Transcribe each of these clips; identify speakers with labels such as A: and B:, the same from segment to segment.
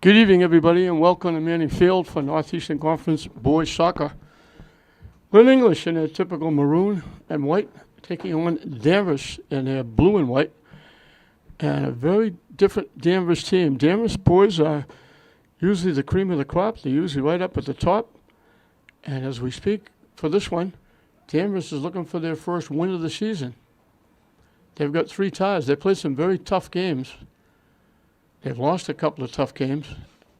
A: Good evening, everybody, and welcome to Manning Field for Northeastern Conference Boys Soccer. Lynn English in their typical maroon and white, taking on Danvers in their blue and white, and a very different Danvers team. Danvers boys are usually the cream of the crop. They're usually right up at the top. And as we speak for this one, Danvers is looking for their first win of the season. They've got 3 ties. They played some very tough games. They've lost a couple of tough games,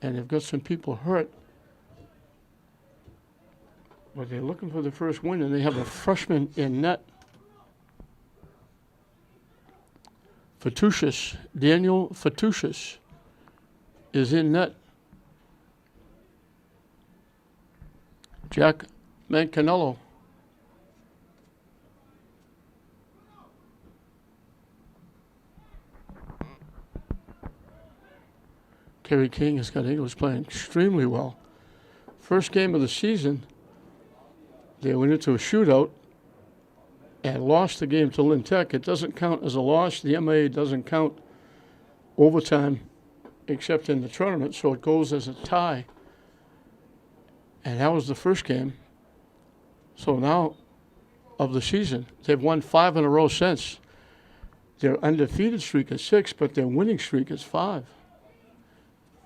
A: and they've got some people hurt. But they're looking for the first win, and they have a freshman in net. Fatouchis, Daniel Fatouchis, is in net. Jack Mancanello. Kerry King has got English playing extremely well. First game of the season, they went into a shootout and lost the game to Lynn Tech. It doesn't count as a loss. The MA doesn't count overtime except in the tournament, so it goes as a tie. And that was the first game. So now, of the season, they've won 5 in a row since. Their undefeated streak is 6, but their winning streak is 5.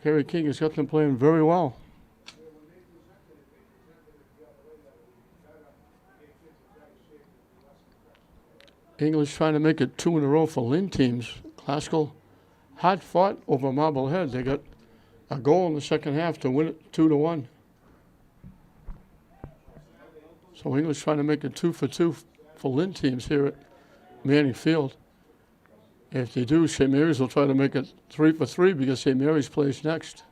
A: Kerry King has got them playing very well. English trying to make it 2 in a row for Lynn teams. Classical hard fought over Marblehead. They got a goal in the second half to win it 2-1. So English trying to make it 2 for 2 for Lynn teams here at Manning Field. If they do, St. Mary's will try to make it 3 for 3 because St. Mary's plays next.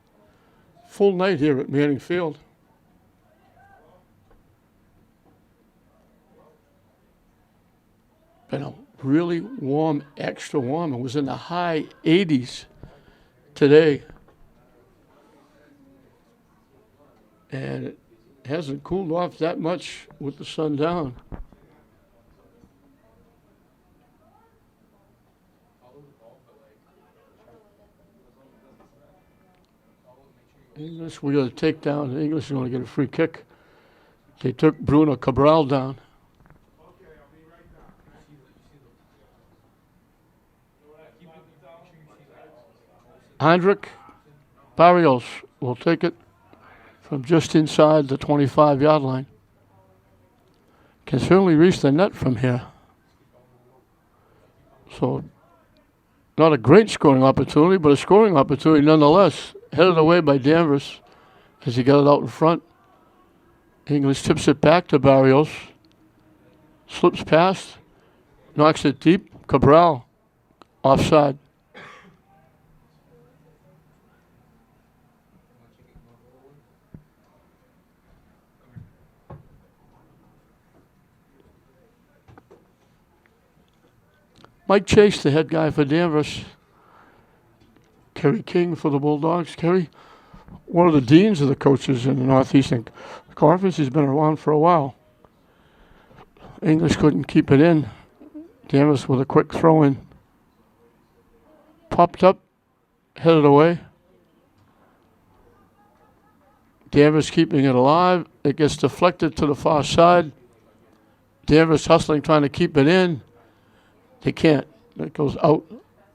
A: Full night here at Manning Field. Been a really warm, extra warm. It was in the high 80s today. And it hasn't cooled off that much with the sun down. English, we got to take down. English is going to get a free kick. They took Bruno Cabral down. Hendrik Barrios will take it from just inside the 25-yard line. Can certainly reach the net from here. So, not a great scoring opportunity, but a scoring opportunity nonetheless. Headed away by Danvers as he got it out in front. English tips it back to Barrios. Slips past. Knocks it deep. Cabral offside. Mike Chase, the head guy for Danvers. Kerry King for the Bulldogs. Kerry, one of the deans of the coaches in the Northeastern Conference. He's been around for a while. English couldn't keep it in. Danvers with a quick throw in. Popped up, headed away. Danvers keeping it alive. It gets deflected to the far side. Danvers hustling, trying to keep it in. They can't. It goes out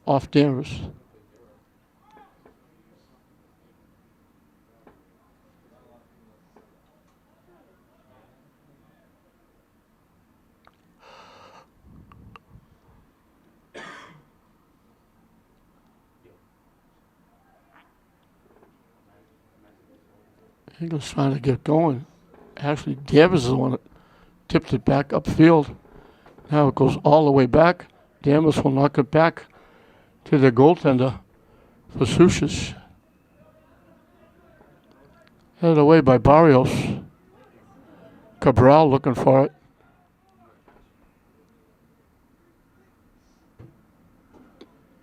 A: off Danvers. English trying to get going. Actually, Danvers is the one that tipped it back upfield. Now it goes all the way back. Danvers will knock it back to their goaltender, Fatouchis. Headed away by Barrios. Cabral looking for it.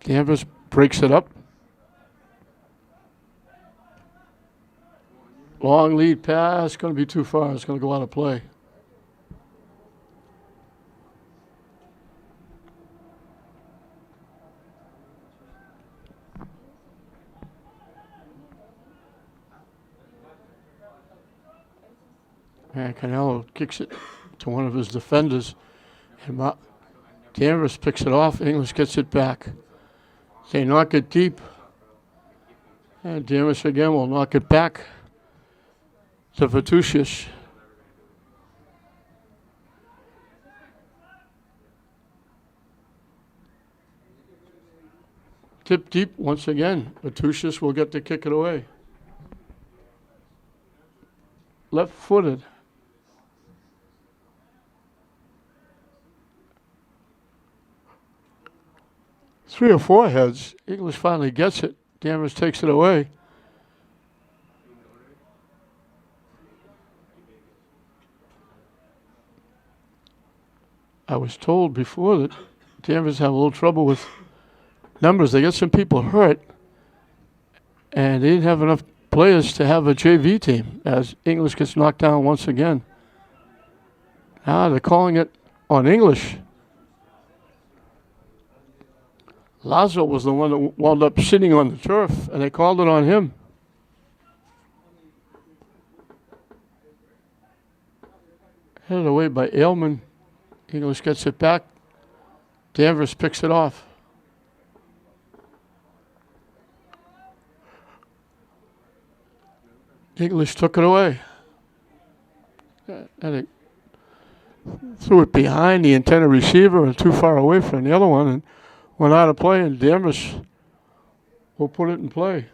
A: Danvers breaks it up. Long lead pass, going to be too far. It's going to go out of play. And Canelo kicks it to one of his defenders. And Danvers picks it off. English gets it back. They knock it deep. And Danvers again will knock it back to Vitusius. Tip deep once again. Vitusius will get to kick it away. Left-footed. Three or four heads. English finally gets it. Danvers takes it away. I was told before that Danvers have a little trouble with numbers. They got some people hurt, and they didn't have enough players to have a JV team as English gets knocked down once again. Now they're calling it on English. Lazo was the one that wound up sitting on the turf, and they called it on him. Headed away by Aylman. English gets it back. Danvers picks it off. English took it away. And they threw it behind the intended receiver and too far away from the other one and went out of play, and Danvers will put it in play.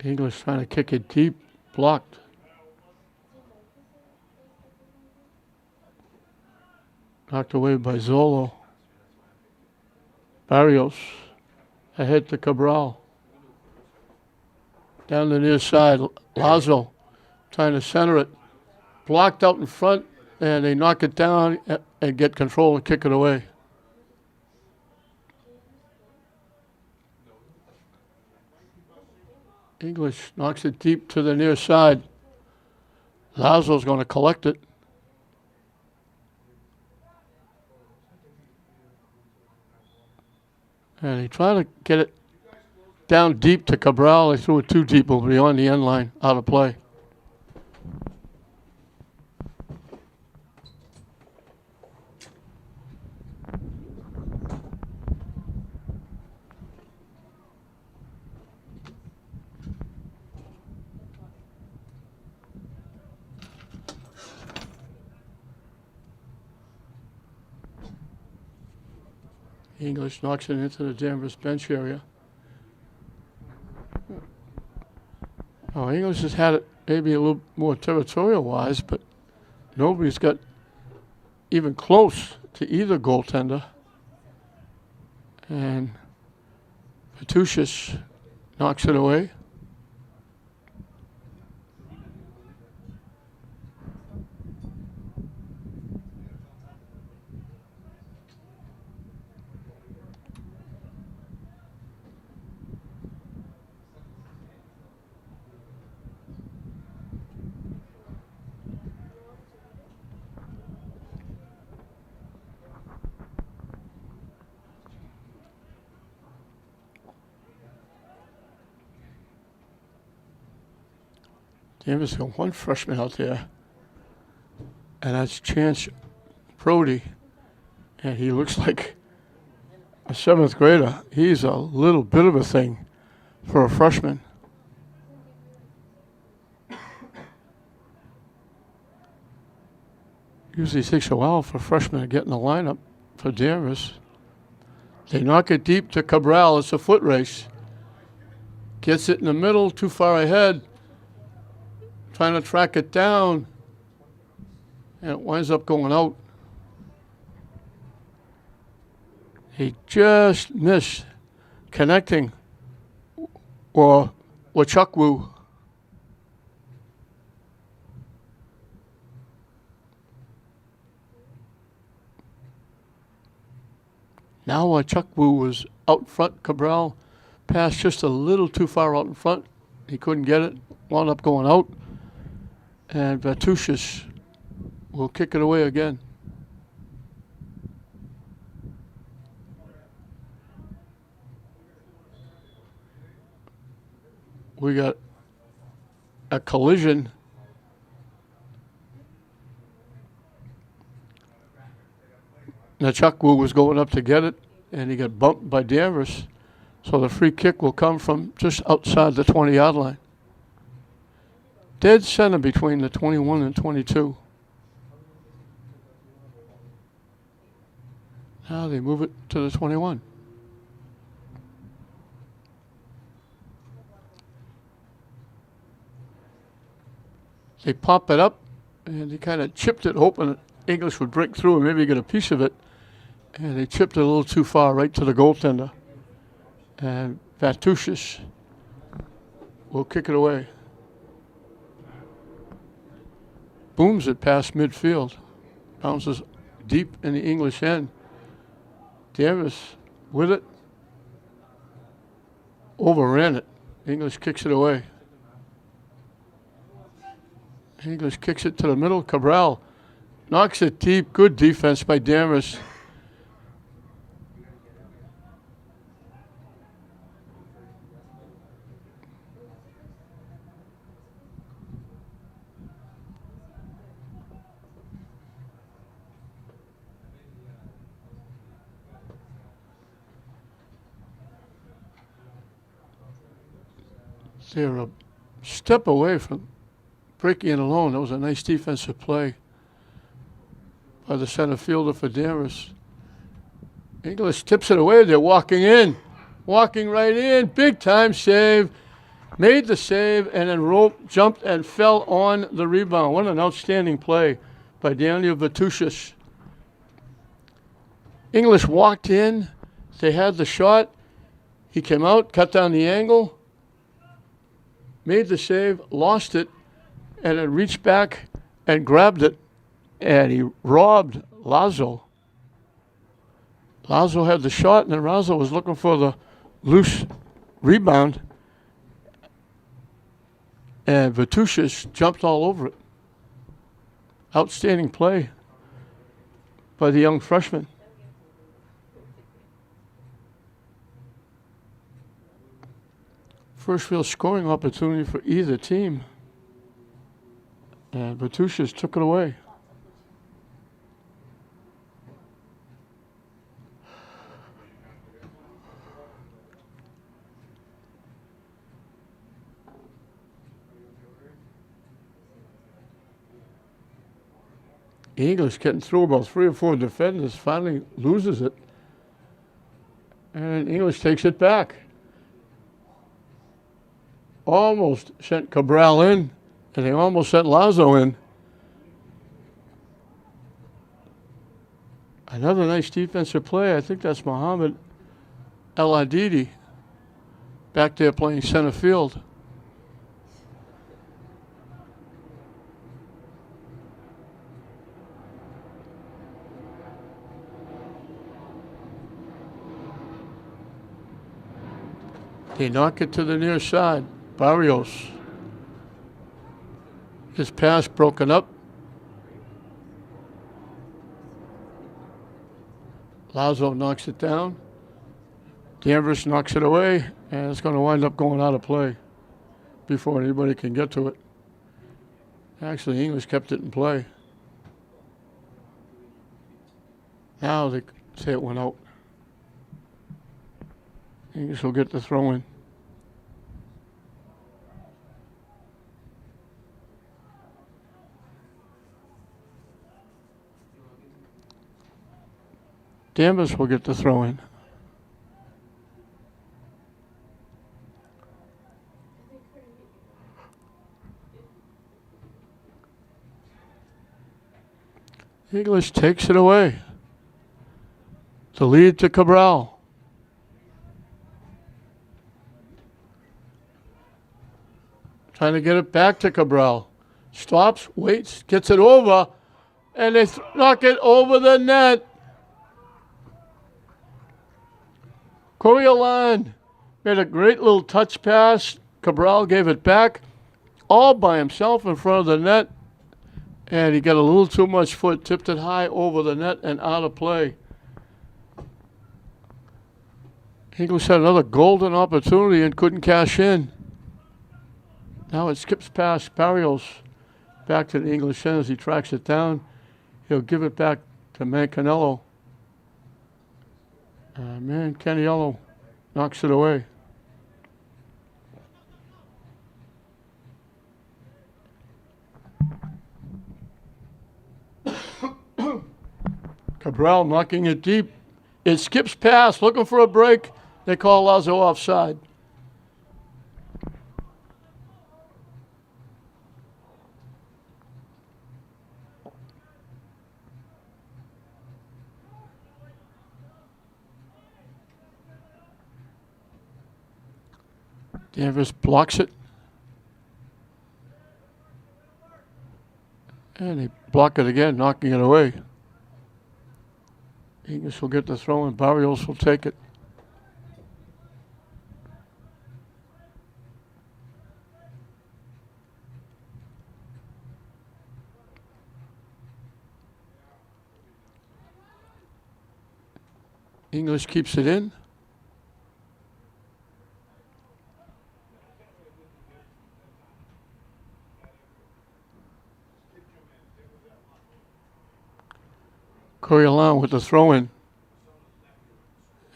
A: English trying to kick it deep, blocked. Knocked away by Zolo. Barrios ahead to Cabral. Down the near side, Lazo trying to center it. Blocked out in front, and they knock it down and get control and kick it away. English knocks it deep to the near side. Lazo's going to collect it. And he tried to get it down deep to Cabral. They threw it too deep over beyond the end line, out of play. English knocks it into the Danvers bench area. Oh, English has had it maybe a little more territorial-wise, but nobody's got even close to either goaltender. And Vitusius knocks it away. Danvers got one freshman out there, and that's Chance Brody, and he looks like a seventh grader. He's a little bit of a thing for a freshman. Usually takes a while for freshmen to get in the lineup for Danvers. They knock it deep to Cabral. It's a foot race. Gets it in the middle, too far ahead. Trying to track it down, and it winds up going out. He just missed connecting or Wachukwu. Now Wachukwu was out front. Cabral Pass just a little too far out in front. He couldn't get it. Wound up going out. And Vatushis will kick it away again. We got a collision. Nachukwu was going up to get it, and he got bumped by Danvers. So the free kick will come from just outside the 20-yard line. Dead center between the 21 and 22. Now they move it to the 21. They pop it up, and they kind of chipped it, hoping that English would break through and maybe get a piece of it. And they chipped it a little too far right to the goaltender. And Vatushis will kick it away. Booms it past midfield. Bounces deep in the English end. Danvers with it. Overran it. English kicks it away. English kicks it to the middle. Cabral knocks it deep. Good defense by Danvers. They're a step away from breaking it alone. That was a nice defensive play by the center fielder for Danvers. English tips it away. They're walking in. Walking right in. Big time save. Made the save, and then Rope jumped and fell on the rebound. What an outstanding play by Daniel Vatushis. English walked in. They had the shot. He came out, cut down the angle, made the save, lost it, and then reached back and grabbed it, and he robbed Lazo. Lazo had the shot, and then Lazo was looking for the loose rebound, and Vatushis jumped all over it. Outstanding play by the young freshman. First real scoring opportunity for either team. And Vatushis took it away. English getting through about 3 or 4 defenders, finally loses it. And English takes it back. Almost sent Cabral in, and they almost sent Lazo in. Another nice defensive play. I think that's Mohammed El Adidi back there playing center field. They knock it to the near side. Barrios. His pass broken up. Lazo knocks it down. Danvers knocks it away, and it's going to wind up going out of play before anybody can get to it. Actually, English kept it in play. Now they say it went out. English will get the throw in. Danvers will get the throw in. English takes it away. The lead to Cabral. Trying to get it back to Cabral. Stops, waits, gets it over, and they knock it over the net. Coriolan Made a great little touch pass. Cabral gave it back all by himself in front of the net. And he got a little too much foot, tipped it high over the net and out of play. English had another golden opportunity and couldn't cash in. Now it skips past Barrios back to the English end as he tracks it down. He'll give it back to Mancanello. Caniello knocks it away. Cabral knocking it deep. It skips past, looking for a break. They call Lazo offside. Danvers blocks it. And they block it again, knocking it away. English will get the throw and Barrios will take it. English keeps it in. Coriolan with the throw-in.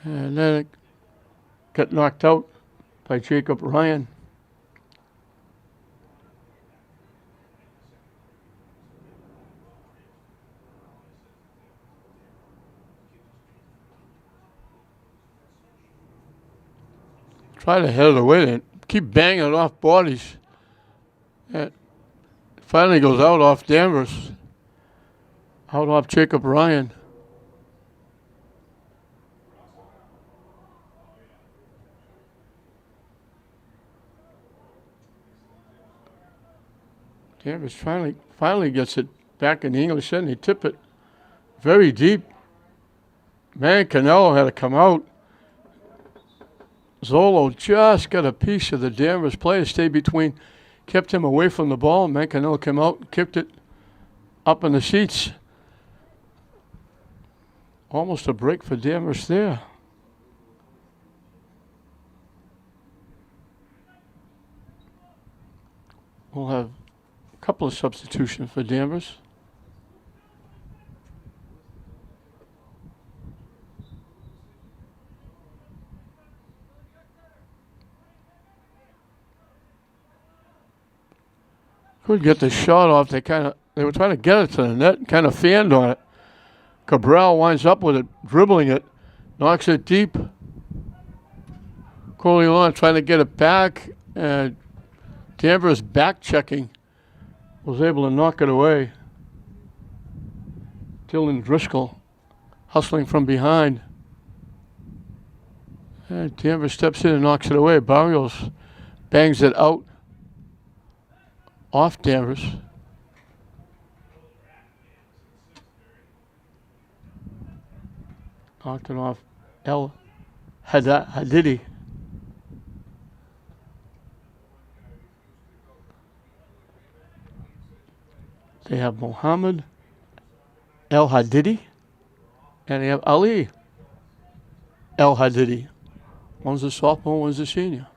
A: And then it got knocked out by Jacob Ryan. Try to head it away and keep banging it off bodies. It finally goes out off Danvers. Out off Jacob Ryan. Danvers finally gets it back in the English end. They tip it very deep. Canelo had to come out. Zolo just got a piece of the Danvers player, stayed between, kept him away from the ball. Canelo came out, kicked it up in the seats. Almost a break for Danvers there. We'll have a couple of substitutions for Danvers. Could get the shot off. They were trying to get it to the net, kind of fanned on it. Cabral winds up with it, dribbling it, knocks it deep. Corleone trying to get it back, and Danvers back checking was able to knock it away. Dylan Driscoll hustling from behind. And Danvers steps in and knocks it away. Barrios bangs it out off Danvers. Knocked it off El Hadidi. They have Mohammed El Hadidi and they have Ali El Hadidi. One's a sophomore, one's a senior.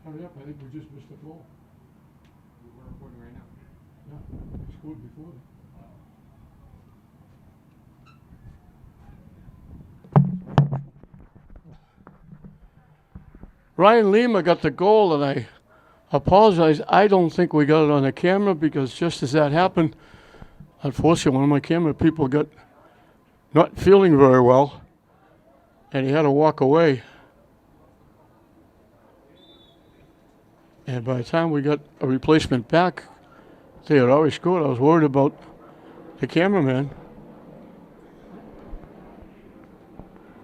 A: Hurry up, I think we just missed the ball. We're recording right now. Yeah, they scored before. Ryan Lima got the goal, and I apologize. I don't think we got it on the camera because just as that happened, unfortunately, one of my camera people got not feeling very well, and he had to walk away. And by the time we got a replacement back, they had already scored. I was worried about the cameraman.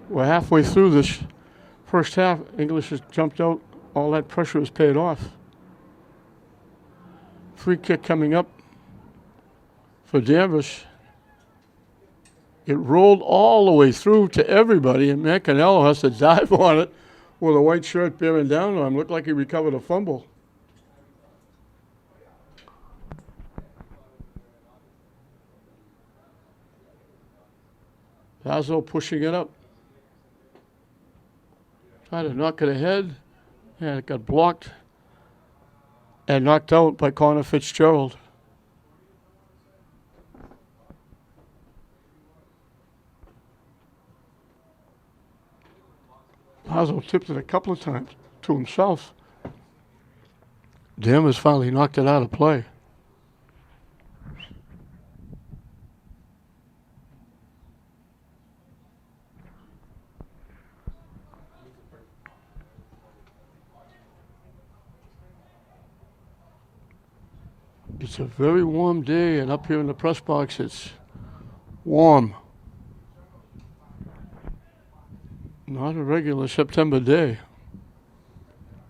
A: We're halfway through this first half. English has jumped out. All that pressure was paid off. Free kick coming up for Danvers. It rolled all the way through to everybody, and Mancanello has to dive on it with a white shirt bearing down on him. Looked like he recovered a fumble. Lazo pushing it up. Tried to knock it ahead, and it got blocked and knocked out by Connor Fitzgerald. Lazo tipped it a couple of times to himself. Danvers finally knocked it out of play. It's a very warm day, and up here in the press box, it's warm. Not a regular September day.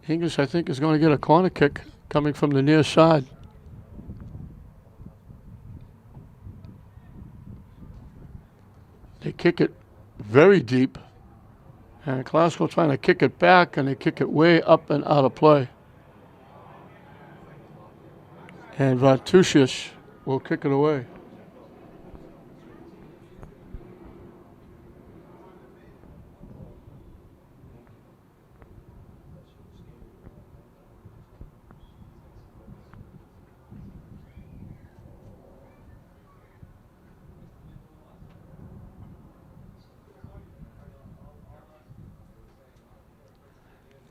A: English, I think, is going to get a corner kick coming from the near side. They kick it very deep, and Glasgow trying to kick it back, and they kick it way up and out of play. And Vartusius will kick it away.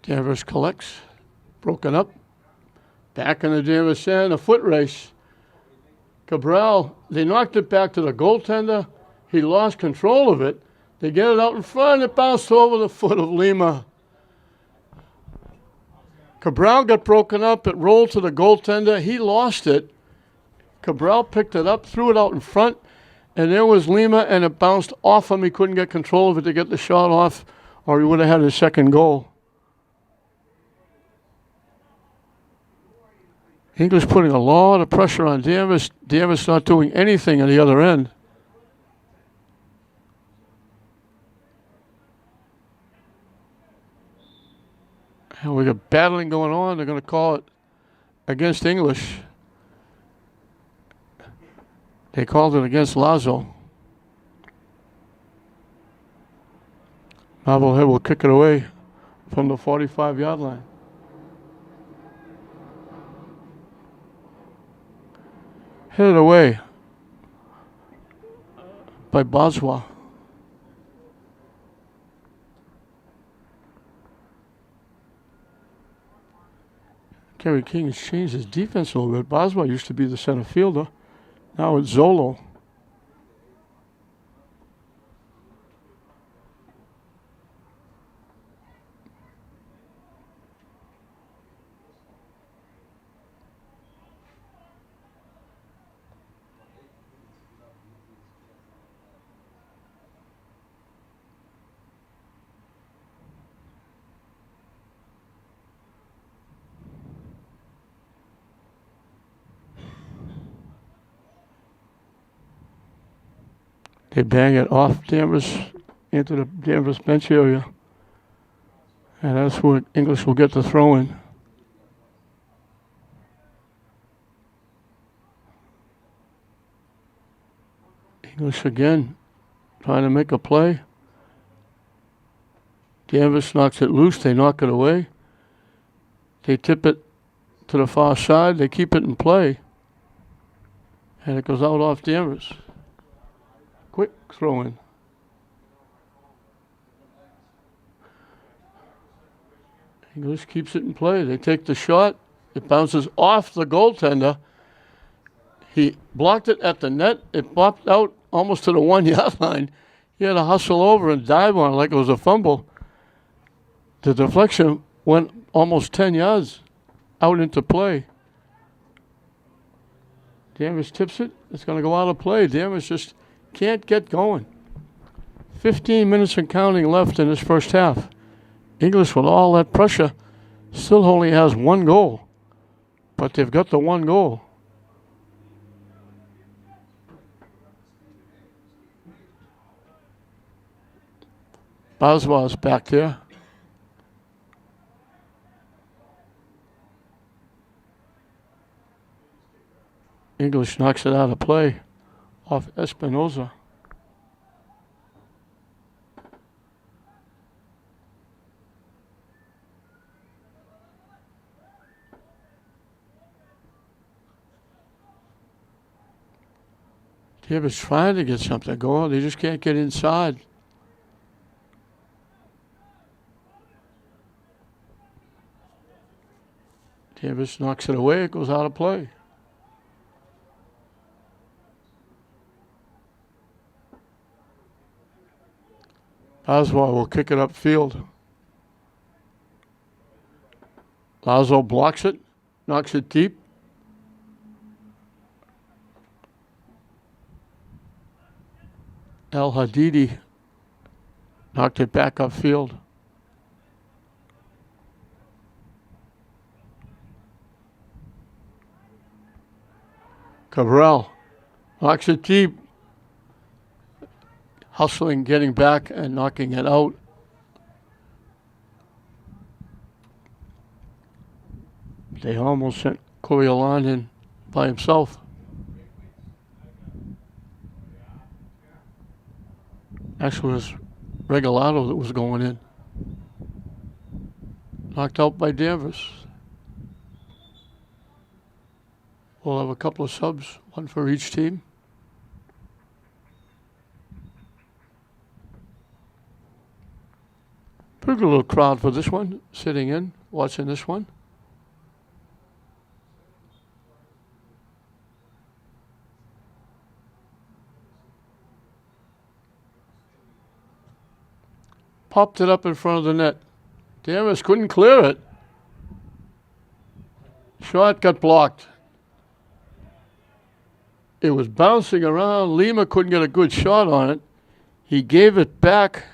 A: Danvers collects, broken up. Back in the Danvers end, a foot race. Cabral, they knocked it back to the goaltender. He lost control of it. They get it out in front. It bounced over the foot of Lima. Cabral got broken up. It rolled to the goaltender. He lost it. Cabral picked it up, threw it out in front, and there was Lima, and it bounced off him. He couldn't get control of it to get the shot off, or he would have had his second goal. English putting a lot of pressure on Danvers. Danvers not doing anything on the other end. And we got battling going on. They're going to call it against English. They called it against Lazo. Marblehead will kick it away from the 45-yard line. Headed away by Boswa. Kerry King has changed his defense a little bit. Boswa used to be the center fielder. Now it's Zolo. They bang it off Danvers into the Danvers bench area. And that's where English will get the throw in. English again trying to make a play. Danvers knocks it loose. They knock it away. They tip it to the far side. They keep it in play. And it goes out off Danvers. Quick throw in. English keeps it in play. They take the shot. It bounces off the goaltender. He blocked it at the net. It popped out almost to the 1-yard line. He had to hustle over and dive on it like it was a fumble. The deflection went almost 10 yards out into play. Danvers tips it. It's going to go out of play. Danvers just can't get going. 15 minutes and counting left in this first half. English, with all that pressure, still only has one goal. But they've got the one goal. Boswell's back there. English knocks it out of play off Espinoza. Danvers trying to get something going. They just can't get inside. Danvers knocks it away. It goes out of play. Oswald will kick it upfield. Lazo blocks it, knocks it deep. El Hadidi knocked it back upfield. Cabral knocks it deep. Hustling, getting back, and knocking it out. They almost sent Coriolan in by himself. Actually, it was Regalado that was going in. Knocked out by Danvers. We'll have a couple of subs, one for each team. Pretty good little crowd for this one, sitting in, watching this one. Popped it up in front of the net. Danvers couldn't clear it. Shot got blocked. It was bouncing around. Lima couldn't get a good shot on it. He gave it back,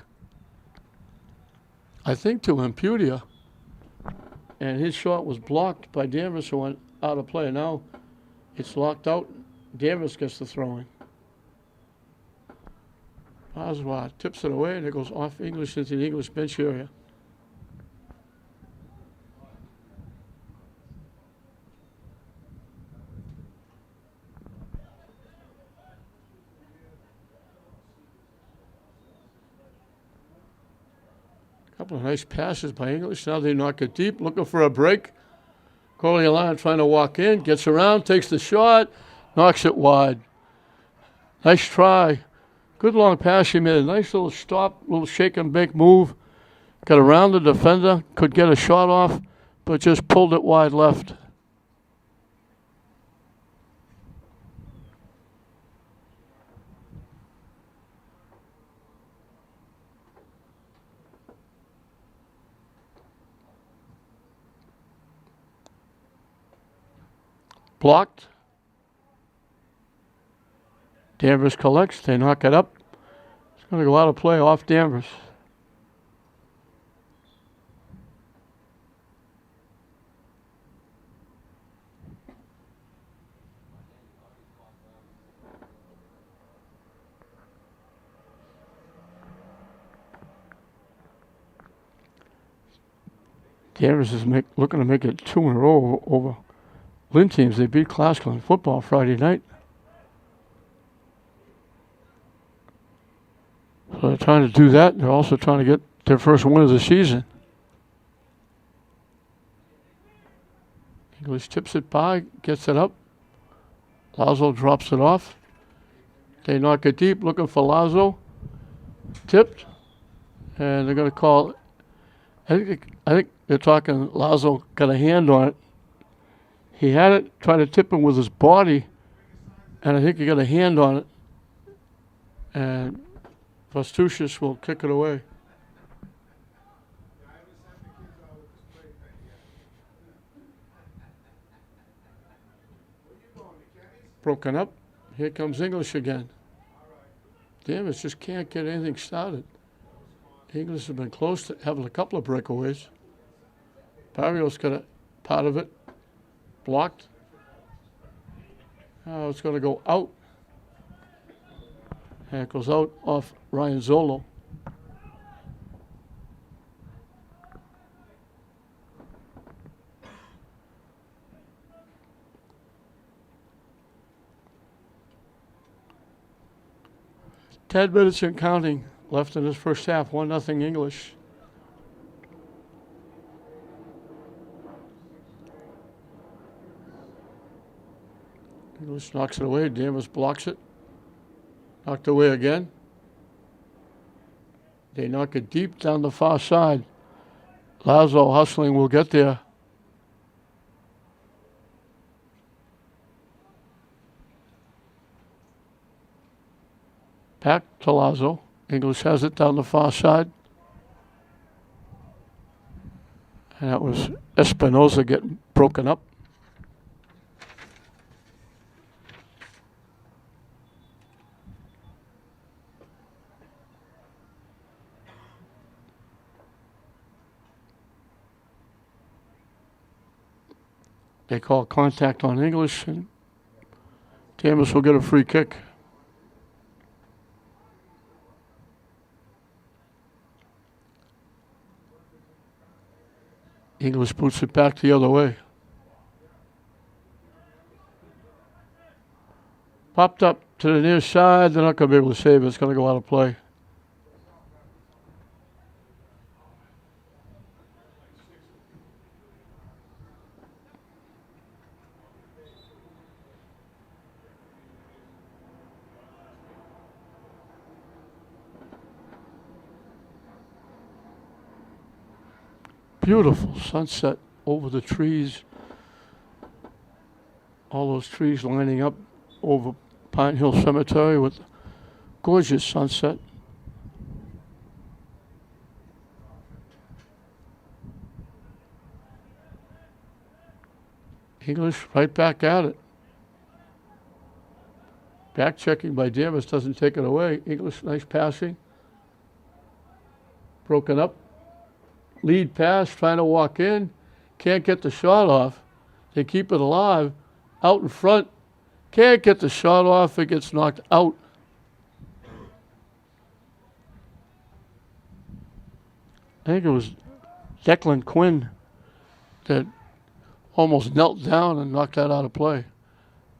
A: I think, to Impudia. And his shot was blocked by Danvers, who went out of play. Now it's locked out. Danvers gets the throwing. Oswald tips it away, and it goes off English into the English bench area. Couple of nice passes by English. Now they knock it deep, looking for a break. Coriolan trying to walk in, gets around, takes the shot, knocks it wide. Nice try. Good long pass. He made a nice little stop, little shake and bake move. Got around the defender, could get a shot off, but just pulled it wide left. Blocked. Danvers collects. They knock it up. It's going to go out of play off Danvers. Danvers is looking to make it 2 in a row over Lynn teams. They beat Classical in football Friday night. So they're trying to do that. They're also trying to get their first win of the season. English tips it by, gets it up. Lazo drops it off. They knock it deep, looking for Lazo. Tipped. And they're going to call, I think they're talking Lazo got a hand on it. He had it, tried to tip him with his body, and I think he got a hand on it. And Vastushis will kick it away. Broken up. Here comes English again. Danvers just can't get anything started. English has been close to having a couple of breakaways. Barrios got a part of it. Blocked. Now it's going to go out. And it goes out off Ryan Zolo. 10 minutes and counting left in this first half. 1-0 English. English knocks it away. Danvers blocks it. Knocked away again. They knock it deep down the far side. Lazo hustling will get there. Back to Lazo. English has it down the far side. And that was Espinoza getting broken up. They call contact on English, and Danvers will get a free kick. English boots it back the other way. Popped up to the near side. They're not going to be able to save it. It's going to go out of play. Beautiful sunset over the trees. All those trees lining up over Pine Hill Cemetery with gorgeous sunset. English right back at it. Back checking by Danvers doesn't take it away. English, nice passing. Broken up. Lead pass, trying to walk in. Can't get the shot off. They keep it alive. Out in front. Can't get the shot off. It gets knocked out. I think it was Declan Quinn that almost knelt down and knocked that out of play.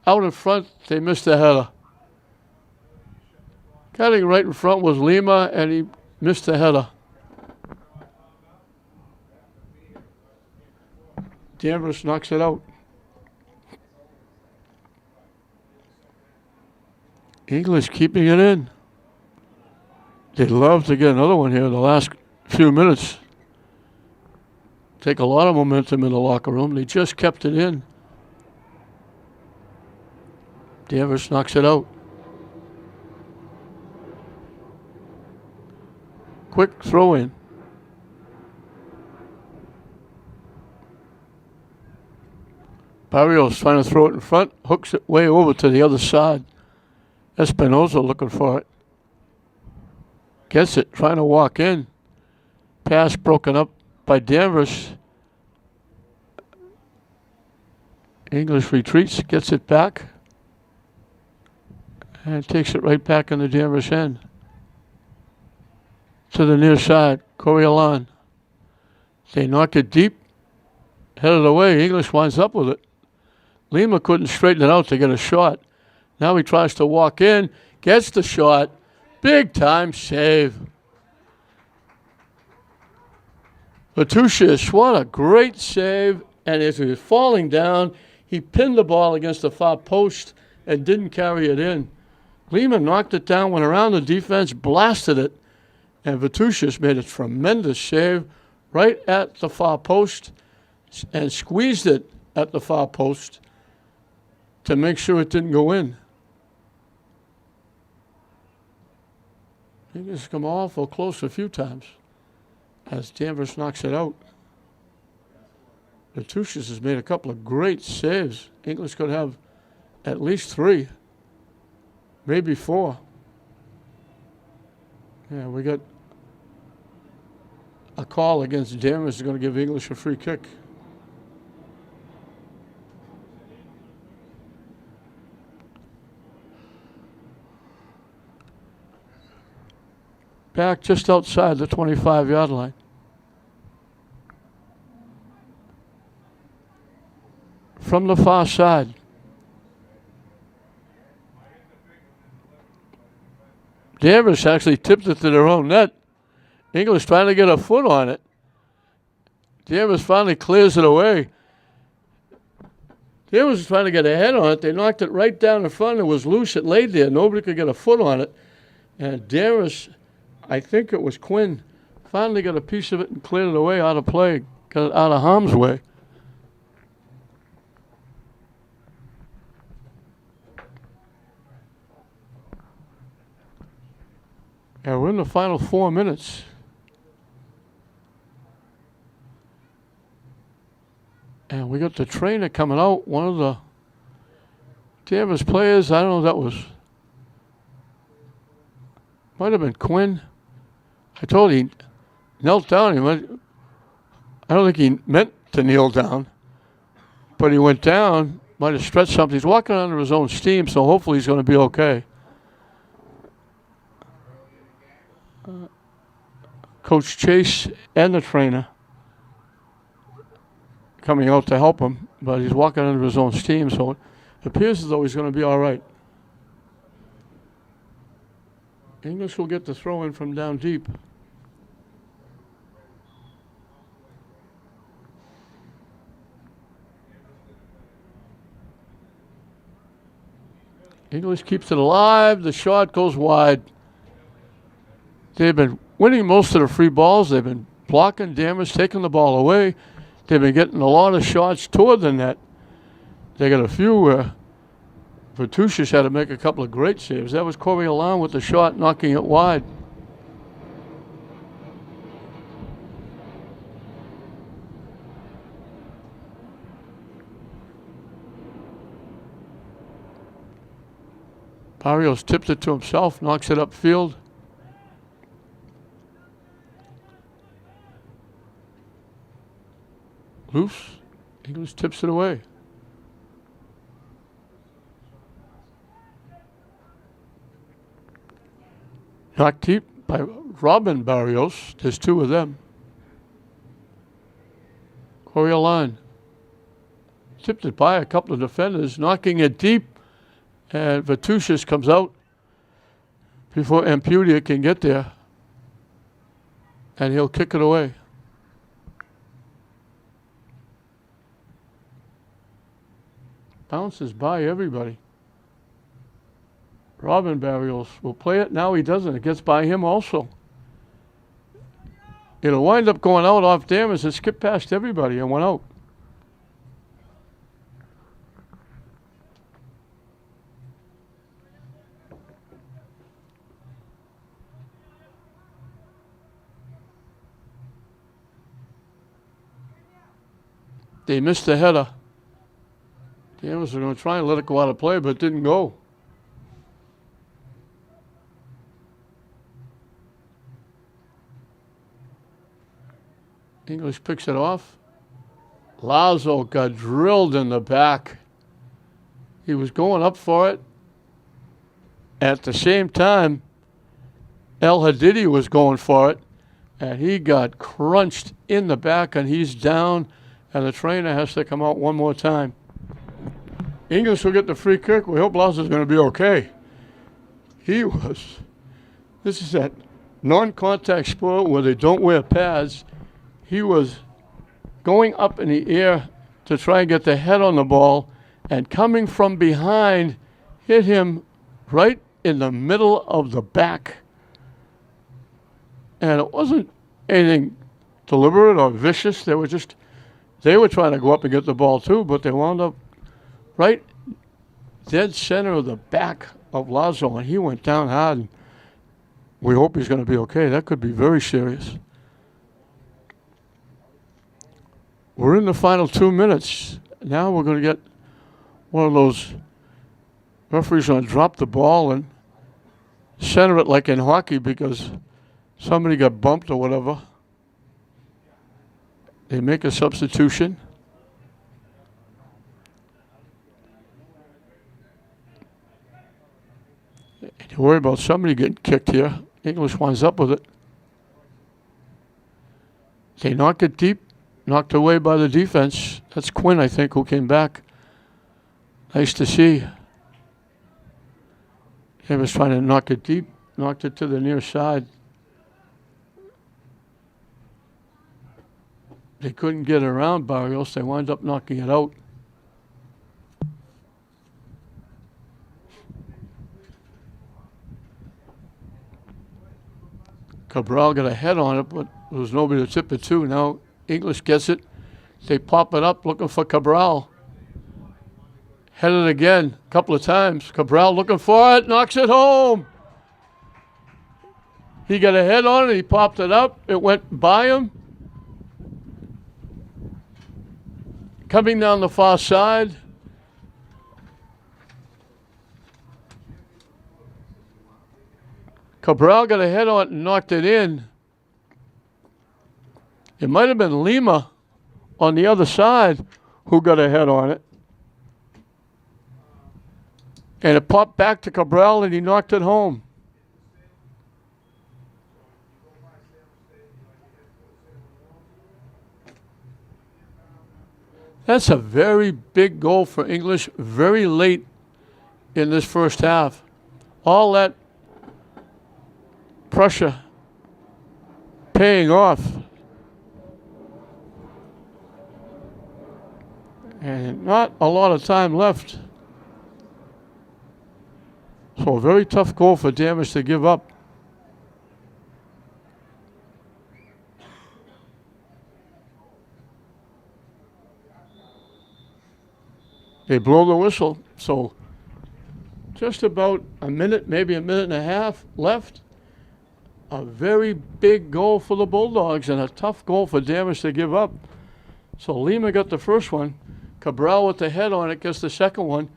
A: Out in front, they missed the header. Cutting right in front was Lima, and he missed the header. Danvers knocks it out. English keeping it in. They'd love to get another one here in the last few minutes. Take a lot of momentum in the locker room. They just kept it in. Danvers knocks it out. Quick throw in. Barrios trying to throw it in front, hooks it way over to the other side. Espinoza looking for it. Gets it, trying to walk in. Pass broken up by Danvers. English retreats, gets it back, and takes it right back in the Danvers end. To the near side, Coriolan. They knock it deep, headed away. English winds up with it. Lima couldn't straighten it out to get a shot. Now he tries to walk in, gets the shot. Big time save. Vatushis, what a great save. And as he was falling down, he pinned the ball against the far post and didn't carry it in. Lima knocked it down, went around the defense, blasted it, and Vatushis made a tremendous save right at the far post and squeezed it at the far post to make sure it didn't go in. I think it's come awful close a few times as Danvers knocks it out. Vatushis has made a couple of great saves. English could have at least 3, maybe 4. Yeah, we got a call against Danvers is going to give English a free kick. Back just outside the 25-yard line. From the far side. Danvers actually tipped it to their own net. English trying to get a foot on it. Danvers finally clears it away. Danvers was trying to get a head on it. They knocked it right down in front. It was loose. It laid there. Nobody could get a foot on it. And Danvers, I think it was Quinn, finally got a piece of it and cleared it away out of play, got it out of harm's way. And we're in the final 4 minutes. And we got the trainer coming out. One of the Danvers players, I don't know if that was, might have been Quinn. I told he knelt down. I don't think he meant to kneel down, but he went down, might have stretched something. He's walking under his own steam, so hopefully he's going to be okay. Coach Chase and the trainer coming out to help him, but he's walking under his own steam, so it appears as though he's going to be all right. English will get the throw in from down deep. English keeps it alive. The shot goes wide. They've been winning most of the free balls. They've been blocking Danvers, taking the ball away. They've been getting a lot of shots toward the net. They got a few where Bertucci's had to make a couple of great saves. That was Corey Alon with the shot, knocking it wide. Barrios tips it to himself, knocks it upfield. Loose. English tips it away. Knocked deep by Robin Barrios. There's two of them. Coriolan tipped it by a couple of defenders, knocking it deep, and Bertucci's comes out before Ampudia can get there, and he'll kick it away. Bounces by everybody. Robin Barrios will play it. Now he doesn't. It gets by him also. It'll wind up going out off Danvers and skip past everybody and went out. They missed the header. Danvers were going to try and let it go out of play, but it didn't go. English picks it off. Lazo got drilled in the back. He was going up for it. At the same time, El Hadidi was going for it, and he got crunched in the back, and he's down, and the trainer has to come out one more time. English will get the free kick. We hope Lazo's going to be okay. This is that non-contact sport where they don't wear pads. He was going up in the air to try and get the head on the ball, and coming from behind, hit him right in the middle of the back. And it wasn't anything deliberate or vicious. They were trying to go up and get the ball too, but they wound up right dead center of the back of Lazo, and he went down hard. And we hope he's going to be okay. That could be very serious. We're in the final 2 minutes. Now we're going to get one of those referees going to drop the ball and center it like in hockey because somebody got bumped or whatever. They make a substitution. You worry about somebody getting kicked here. English winds up with it. They knock it deep. Knocked away by the defense. That's Quinn, I think, who came back. Nice to see. He was trying to knock it deep. knocked it to the near side. They couldn't get around Barrios. They wound up knocking it out. Cabral got a head on it, but there was nobody to tip it to. Now English gets it. They pop it up looking for Cabral. Head it again a couple of times. Cabral looking for it, knocks it home. He got a head on it, he popped it up. It went by him. Coming down the far side. Cabral got a head on it and knocked it in. It might have been Lima on the other side who got a head on it. And it popped back to Cabral and he knocked it home. That's a very big goal for English very late in this first half. All that pressure paying off. And not a lot of time left. So a very tough goal for Danvers to give up. They blow the whistle, so just about a minute, maybe a minute and a half left. A very big goal for the Bulldogs and a tough goal for Danvers to give up. So Lima got the first one. Cabral with the head on it gets the second one.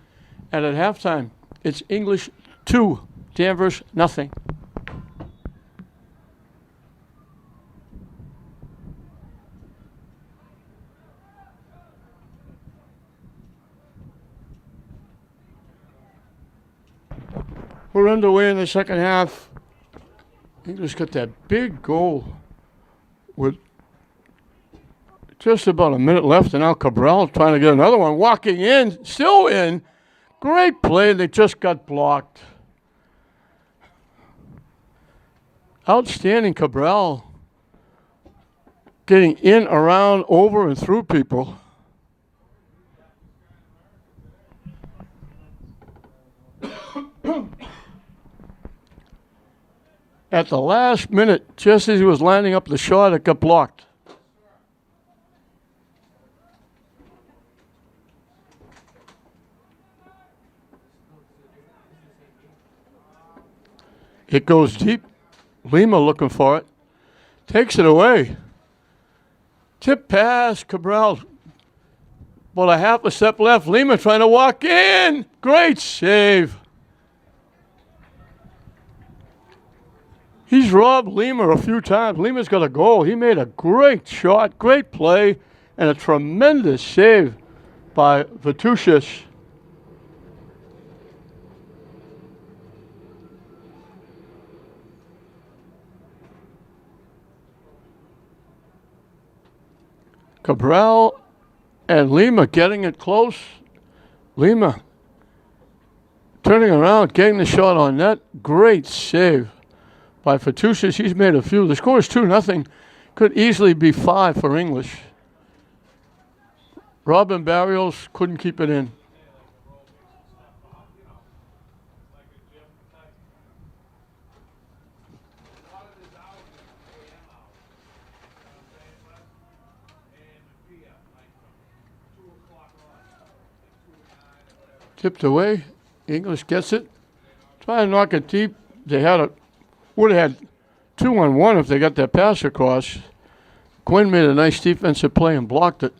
A: And at halftime, it's English 2, Danvers nothing. We're underway in the second half. English got that big goal with just about a minute left, and now Cabral trying to get another one. Walking in, still in. Great play, and they just got blocked. Outstanding Cabral. Getting in, around, over, and through people. At the last minute, just as he was lining up the shot, it got blocked. It goes deep. Lima looking for it. Takes it away. Tip pass, Cabral. About a half a step left. Lima trying to walk in. Great save. He's robbed Lima a few times. Lima's got a goal. He made a great shot, great play, and a tremendous save by Vitushis. Cabral and Lima getting it close. Lima turning around, getting the shot on net. Great save by Fatushis. He's made a few. The score is 2-0. Could easily be 5 for English. Robin Barrios couldn't keep it in. Tipped away. English gets it. Try to knock it deep. They would have had 2-on-1 if they got that pass across. Quinn made a nice defensive play and blocked it.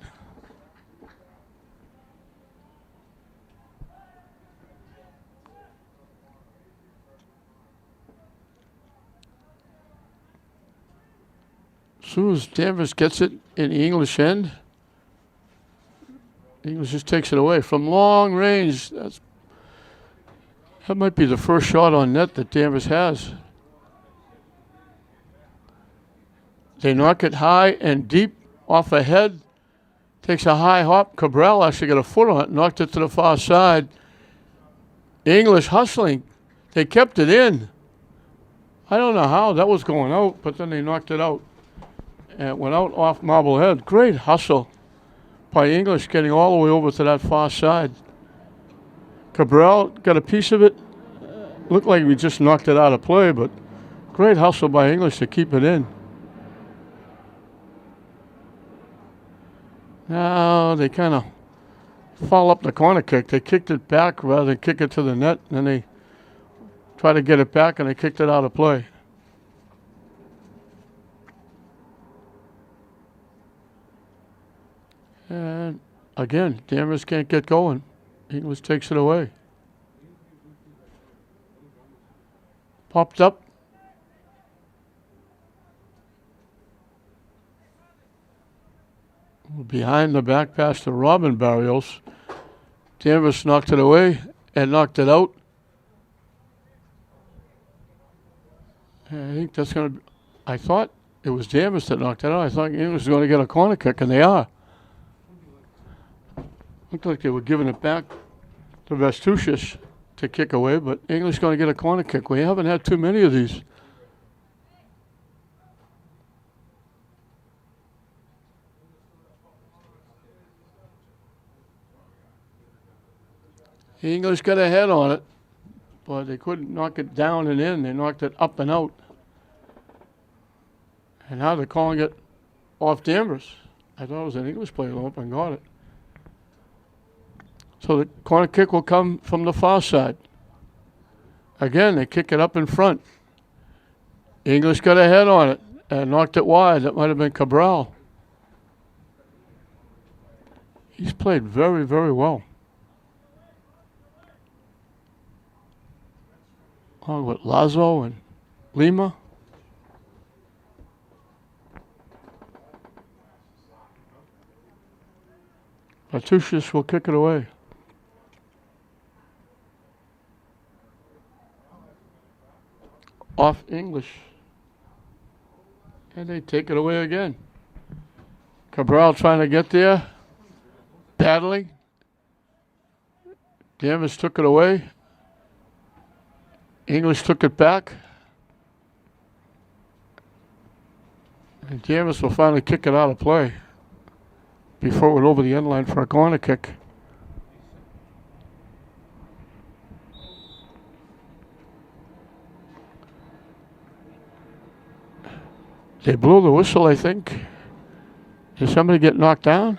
A: As soon as Danvers gets it in the English end, English just takes it away from long range. That might be the first shot on net that Danvers has. They knock it high and deep off a head. Takes a high hop. Cabral actually got a foot on it, knocked it to the far side. English hustling. They kept it in. I don't know how that was going out, but then they knocked it out. And it went out off Marblehead. Great hustle by English getting all the way over to that far side. Cabral got a piece of it. Looked like we just knocked it out of play, but great hustle by English to keep it in. Now they kind of foul up the corner kick. They kicked it back rather than kick it to the net, and then they tried to get it back, and they kicked it out of play. And again, Danvers can't get going. English takes it away. Popped up. Behind the back pass to Robin Barrios. Danvers knocked it away and knocked it out. And I think that's going to. I thought it was Danvers that knocked it out. I thought English was going to get a corner kick, and they are. Looked like they were giving it back to Vestusius to kick away, but English going to get a corner kick. We haven't had too many of these. English got a head on it, but they couldn't knock it down and in. They knocked it up and out. And now they're calling it off Danvers. I thought it was an English player up and got it. So the corner kick will come from the far side. Again, they kick it up in front. English got a head on it and knocked it wide. That might have been Cabral. He's played very, very well. Along with Lazo and Lima. Vestusius will kick it away. Off English. And they take it away again. Cabral trying to get there. Battling. Danvers took it away. English took it back. And Danvers will finally kick it out of play before it went over the end line for a corner kick. They blew the whistle, I think. Did somebody get knocked down?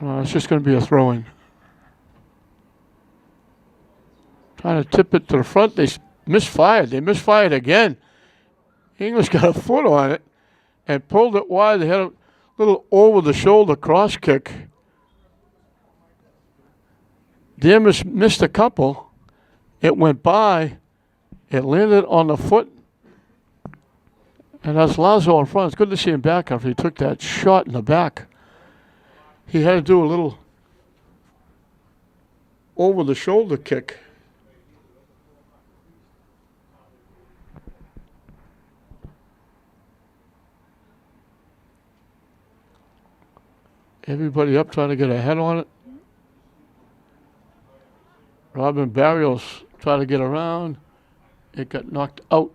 A: No, it's just going to be a throw-in. Trying to tip it to the front. They misfired. They misfired again. English got a foot on it and pulled it wide. They had a little over-the-shoulder cross kick. Danvers missed a couple. It went by. It landed on the foot. And that's Lazo in front. It's good to see him back after he took that shot in the back. He had to do a little over-the-shoulder kick. Everybody up trying to get a head on it. Robin Barrios tried to get around. It got knocked out.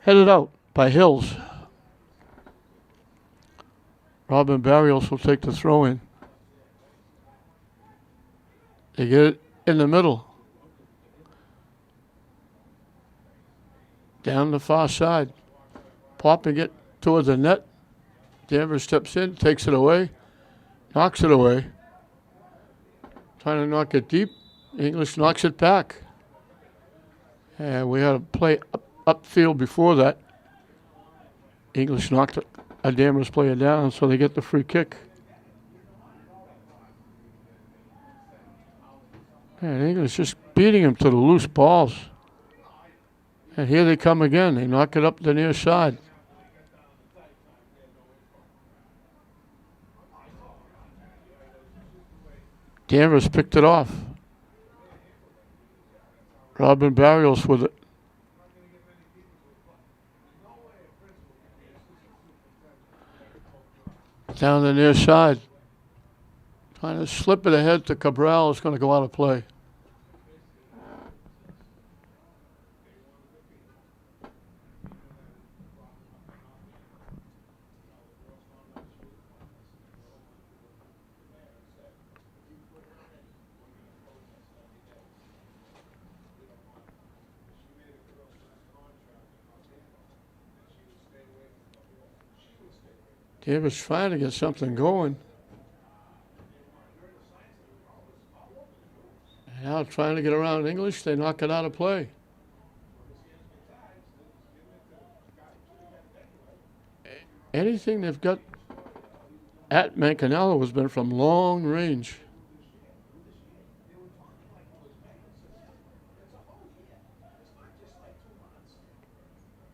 A: Headed out by Hills. Robin Barrios will take the throw in. They get it in the middle. Down the far side. Popping it towards the net. Danvers steps in, takes it away, knocks it away. Trying to knock it deep. English knocks it back. And we had a play upfield before that. English knocked a Danvers player down, so they get the free kick. And English just beating him to the loose balls. And here they come again. They knock it up the near side. Danvers picked it off. Robin Barrios with it. Down the near side. Trying to slip it ahead to Cabral. It's going to go out of play. Danvers trying to get something going. Now trying to get around English, they knock it out of play. Anything they've got at Mancanello has been from long range.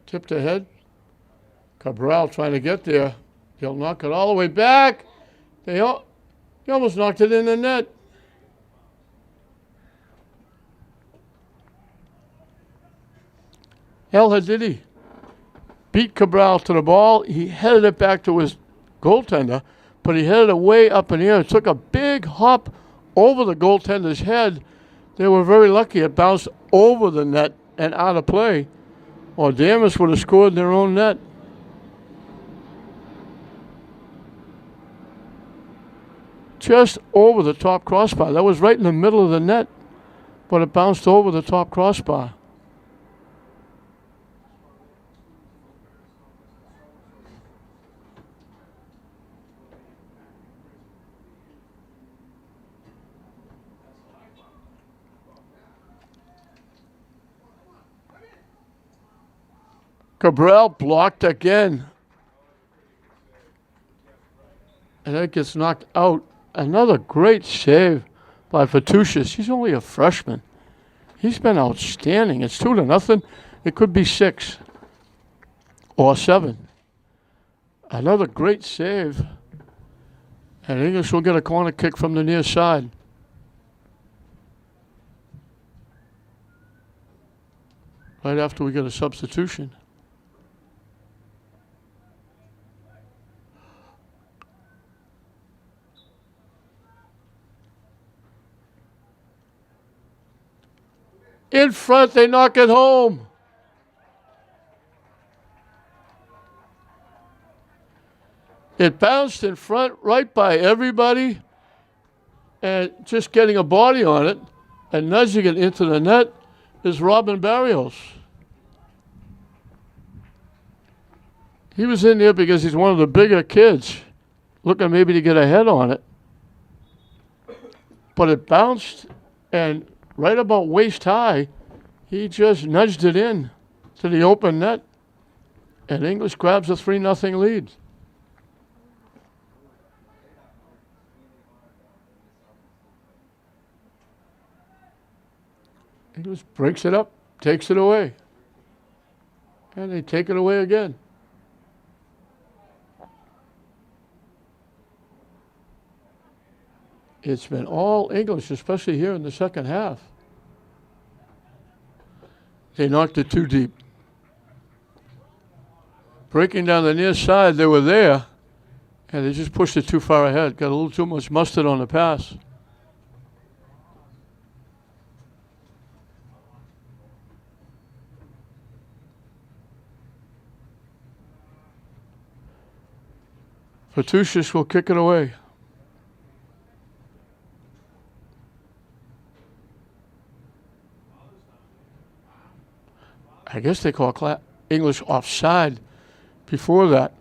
A: Tipped ahead. Cabral trying to get there. He'll knock it all the way back. He almost knocked it in the net. El Hadidi beat Cabral to the ball. He headed it back to his goaltender, but he headed it way up in the air. It took a big hop over the goaltender's head. They were very lucky. It bounced over the net and out of play, or Danvers would have scored in their own net. Just over the top crossbar. That was right in the middle of the net, but it bounced over the top crossbar. Cabral blocked again. And that gets knocked out. Another great save by Fatouchis. He's only a freshman. He's been outstanding. It's 2-0. It could be 6 or 7. Another great save. And English will get a corner kick from the near side. Right after we get a substitution. In front, they knock it home. It bounced in front right by everybody, and just getting a body on it and nudging it into the net is Robin Barrios. He was in there because he's one of the bigger kids, looking maybe to get a head on it. But it bounced, and right about waist high, he just nudged it in to the open net, and English grabs a 3-0 lead. English breaks it up, takes it away, and they take it away again. It's been all English, especially here in the second half. They knocked it too deep. Breaking down the near side, they were there, and they just pushed it too far ahead. Got a little too much mustard on the pass. Fatouchis will kick it away. I guess they call English offside before that,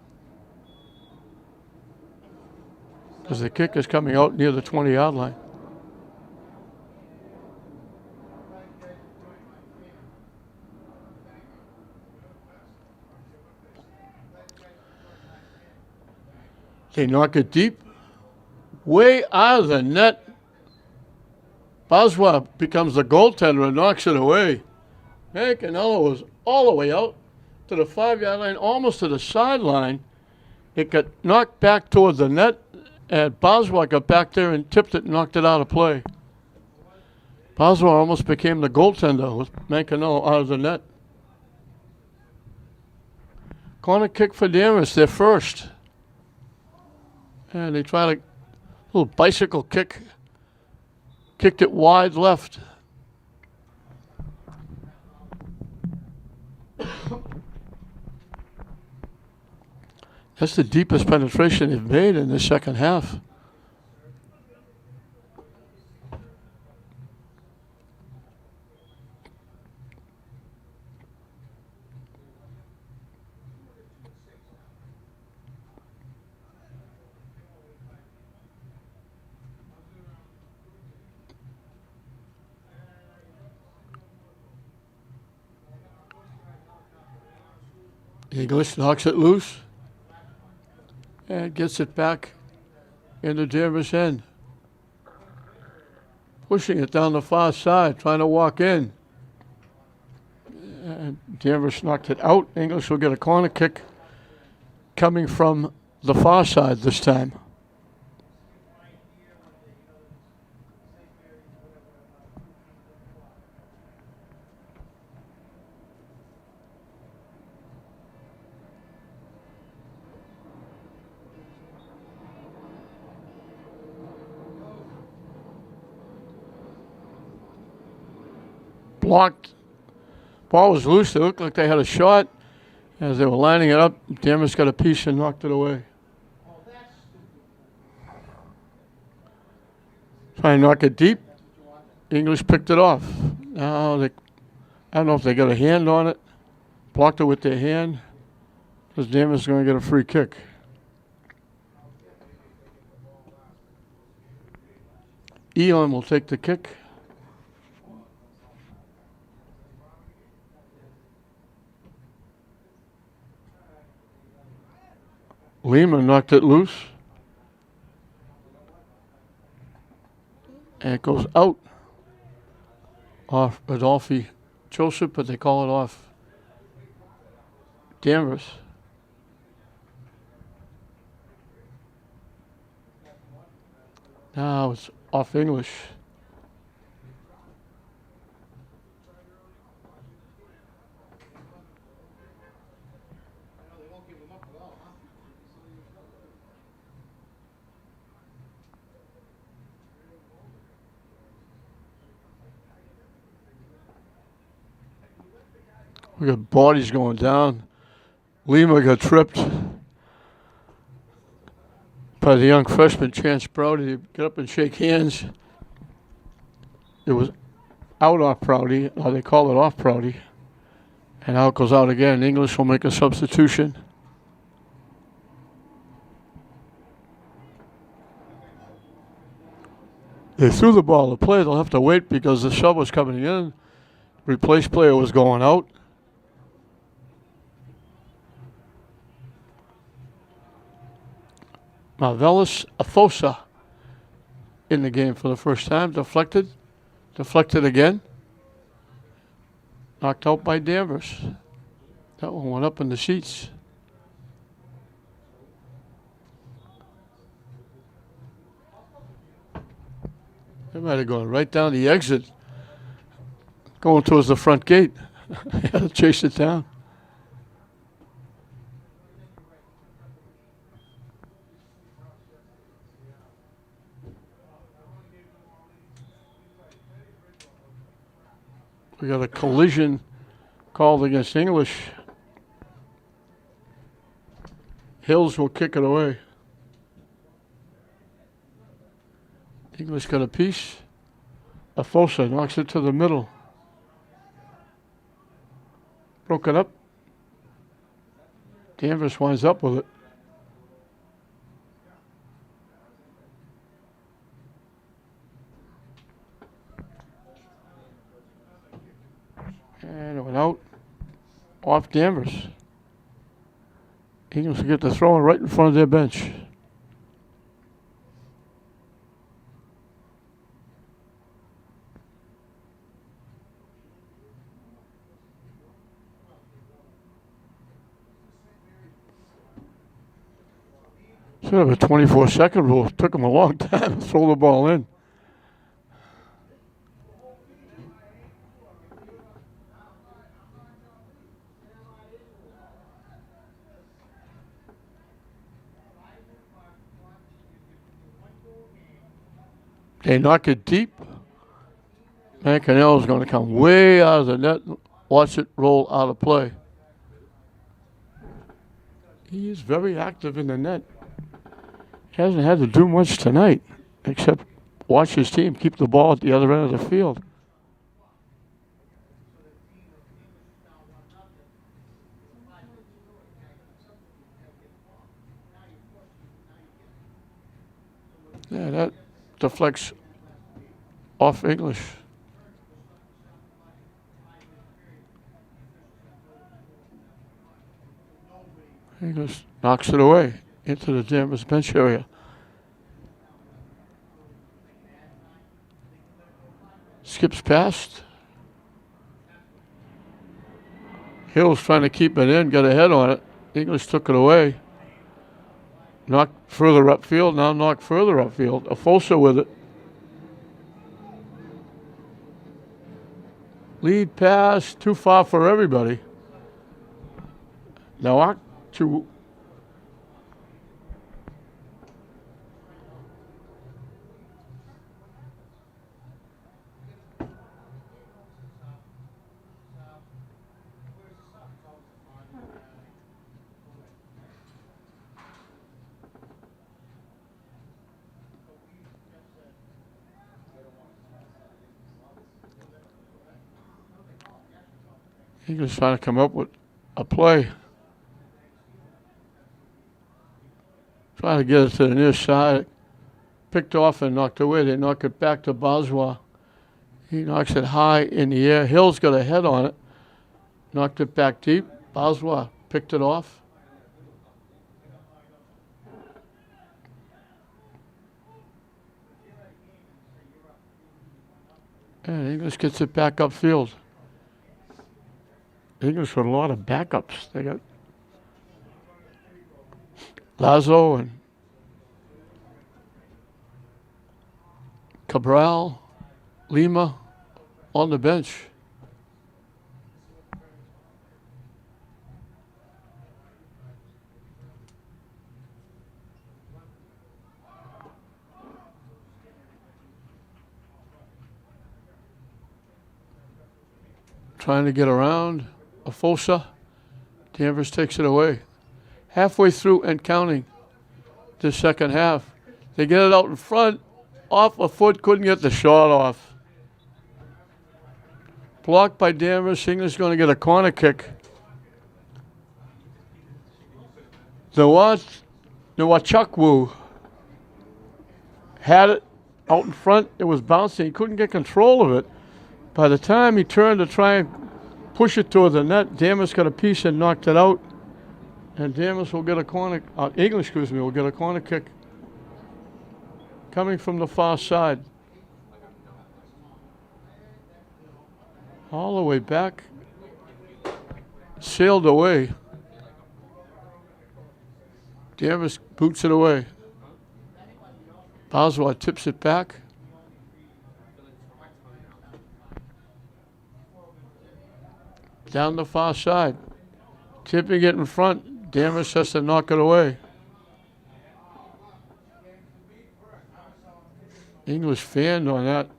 A: because the kick is coming out near the 20-yard line. They knock it deep, way out of the net. Boswa becomes the goaltender and knocks it away. Mancanello was all the way out to the 5-yard line, almost to the sideline. It got knocked back toward the net, and Boswa got back there and tipped it and knocked it out of play. Boswa almost became the goaltender with Mancanello out of the net. Corner kick for Danvers, their first. And they tried a little bicycle kick. Kicked it wide left. That's the deepest penetration they've made in the second half. English knocks it loose and gets it back into Danvers' end. Pushing it down the far side, trying to walk in. And Danvers knocked it out. English will get a corner kick coming from the far side this time. Blocked. Ball was loose. They looked like they had a shot. As they were lining it up, Danvers got a piece and knocked it away. Trying to knock it deep. English picked it off. Now I don't know if they got a hand on it. Blocked it with their hand. Because Danvers is going to get a free kick. Eon will take the kick. Lima knocked it loose. And it goes out off Adolphe Joseph, but they call it off Danvers. Now it's off English. We got bodies going down. Lima got tripped by the young freshman, Chance Prouty. Get up and shake hands. It was out off Prouty, or they call it off Prouty. And out goes out again. English will make a substitution. They threw the ball to play. They'll have to wait because the sub was coming in. Replaced player was going out. Marvelous Afosa in the game for the first time. Deflected again. Knocked out by Danvers. That one went up in the seats. They might have gone right down the exit, going towards the front gate. Had to chase it down. We got a collision called against English. Hills will kick it away. English got a piece. Afosa knocks it to the middle. Broke it up. Danvers winds up with it. And it went out off Danvers. Eagles get the throw right in front of their bench. Should have a 24-second rule. It took them a long time to throw the ball in. They knock it deep. Mancanello's going to come way out of the net. Watch it roll out of play. He is very active in the net. He hasn't had to do much tonight, except watch his team keep the ball at the other end of the field. Yeah, that deflects off English. English knocks it away into the Danvers bench area. Skips past. Hill's trying to keep it in, got a head on it. English took it away. Knocked further upfield, now knocked further upfield. Afosa with it. Lead pass, too far for everybody. Now to English trying to come up with a play. Trying to get it to the near side. Picked off and knocked away. They knock it back to Boswa. He knocks it high in the air. Hill's got a head on it. Knocked it back deep. Boswa picked it off. And English gets it back upfield. English with a lot of backups. They got Lazo and Cabral, Lima on the bench. Trying to get around Afosa. Danvers takes it away. Halfway through and counting the second half. They get it out in front. Off a foot, couldn't get the shot off. Blocked by Danvers. English going to get a corner kick. Nwachukwu had it out in front. It was bouncing. He couldn't get control of it. By the time he turned to try and push it toward the net, Danvers got a piece and knocked it out. And Danvers will get a corner, English, will get a corner kick coming from the far side. All the way back. Sailed away. Danvers boots it away. Boswa tips it back. Down the far side. Tipping it in front. Danvers has to knock it away. English fanned on that.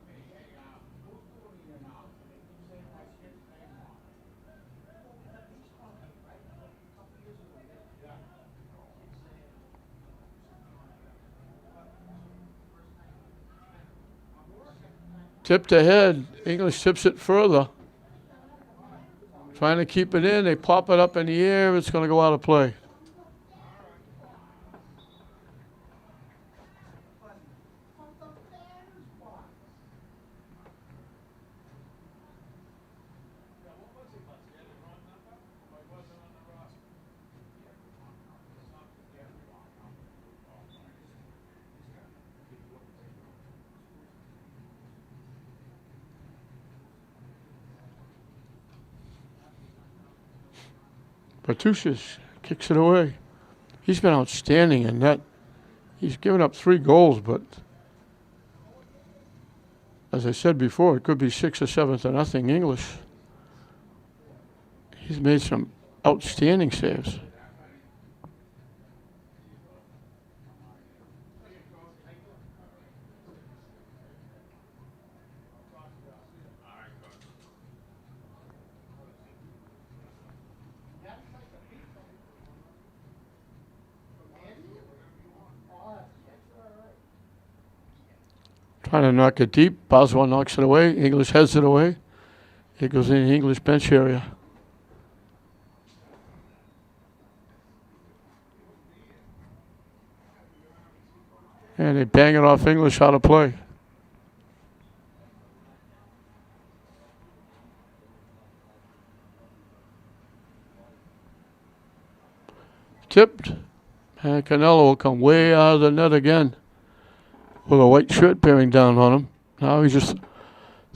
A: Tipped ahead. English tips it further. Trying to keep it in. They pop it up in the air. It's going to go out of play. Bertucci's kicks it away. He's been outstanding in that. He's given up 3 goals, but as I said before, it could be 6 or 7 to nothing English. He's made some outstanding saves. Trying to knock it deep. Boswell knocks it away. English heads it away. It goes in the English bench area. And they bang it off English out of play. Tipped. And Canelo will come way out of the net again with a white shirt bearing down on him. Now he just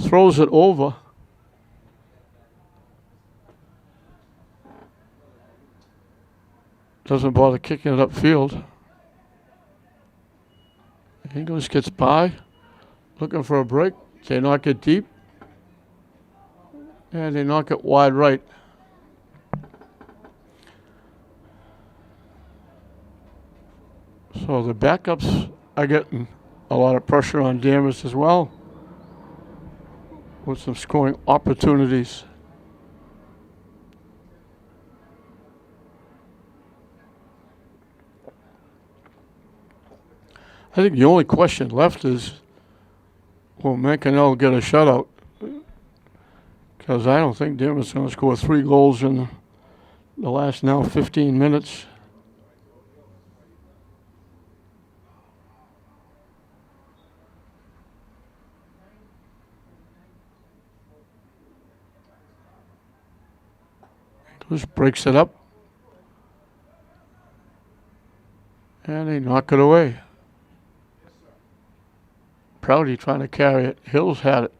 A: throws it over. Doesn't bother kicking it upfield. English gets by, looking for a break. They knock it deep. And they knock it wide right. So the backups are getting a lot of pressure on Danvers as well, with some scoring opportunities. I think the only question left is, will Mancanello get a shutout? Because I don't think Danvers is going to score 3 goals in the last now 15 minutes. Just breaks it up. And they knock it away. Prouty trying to carry it. Hills had it.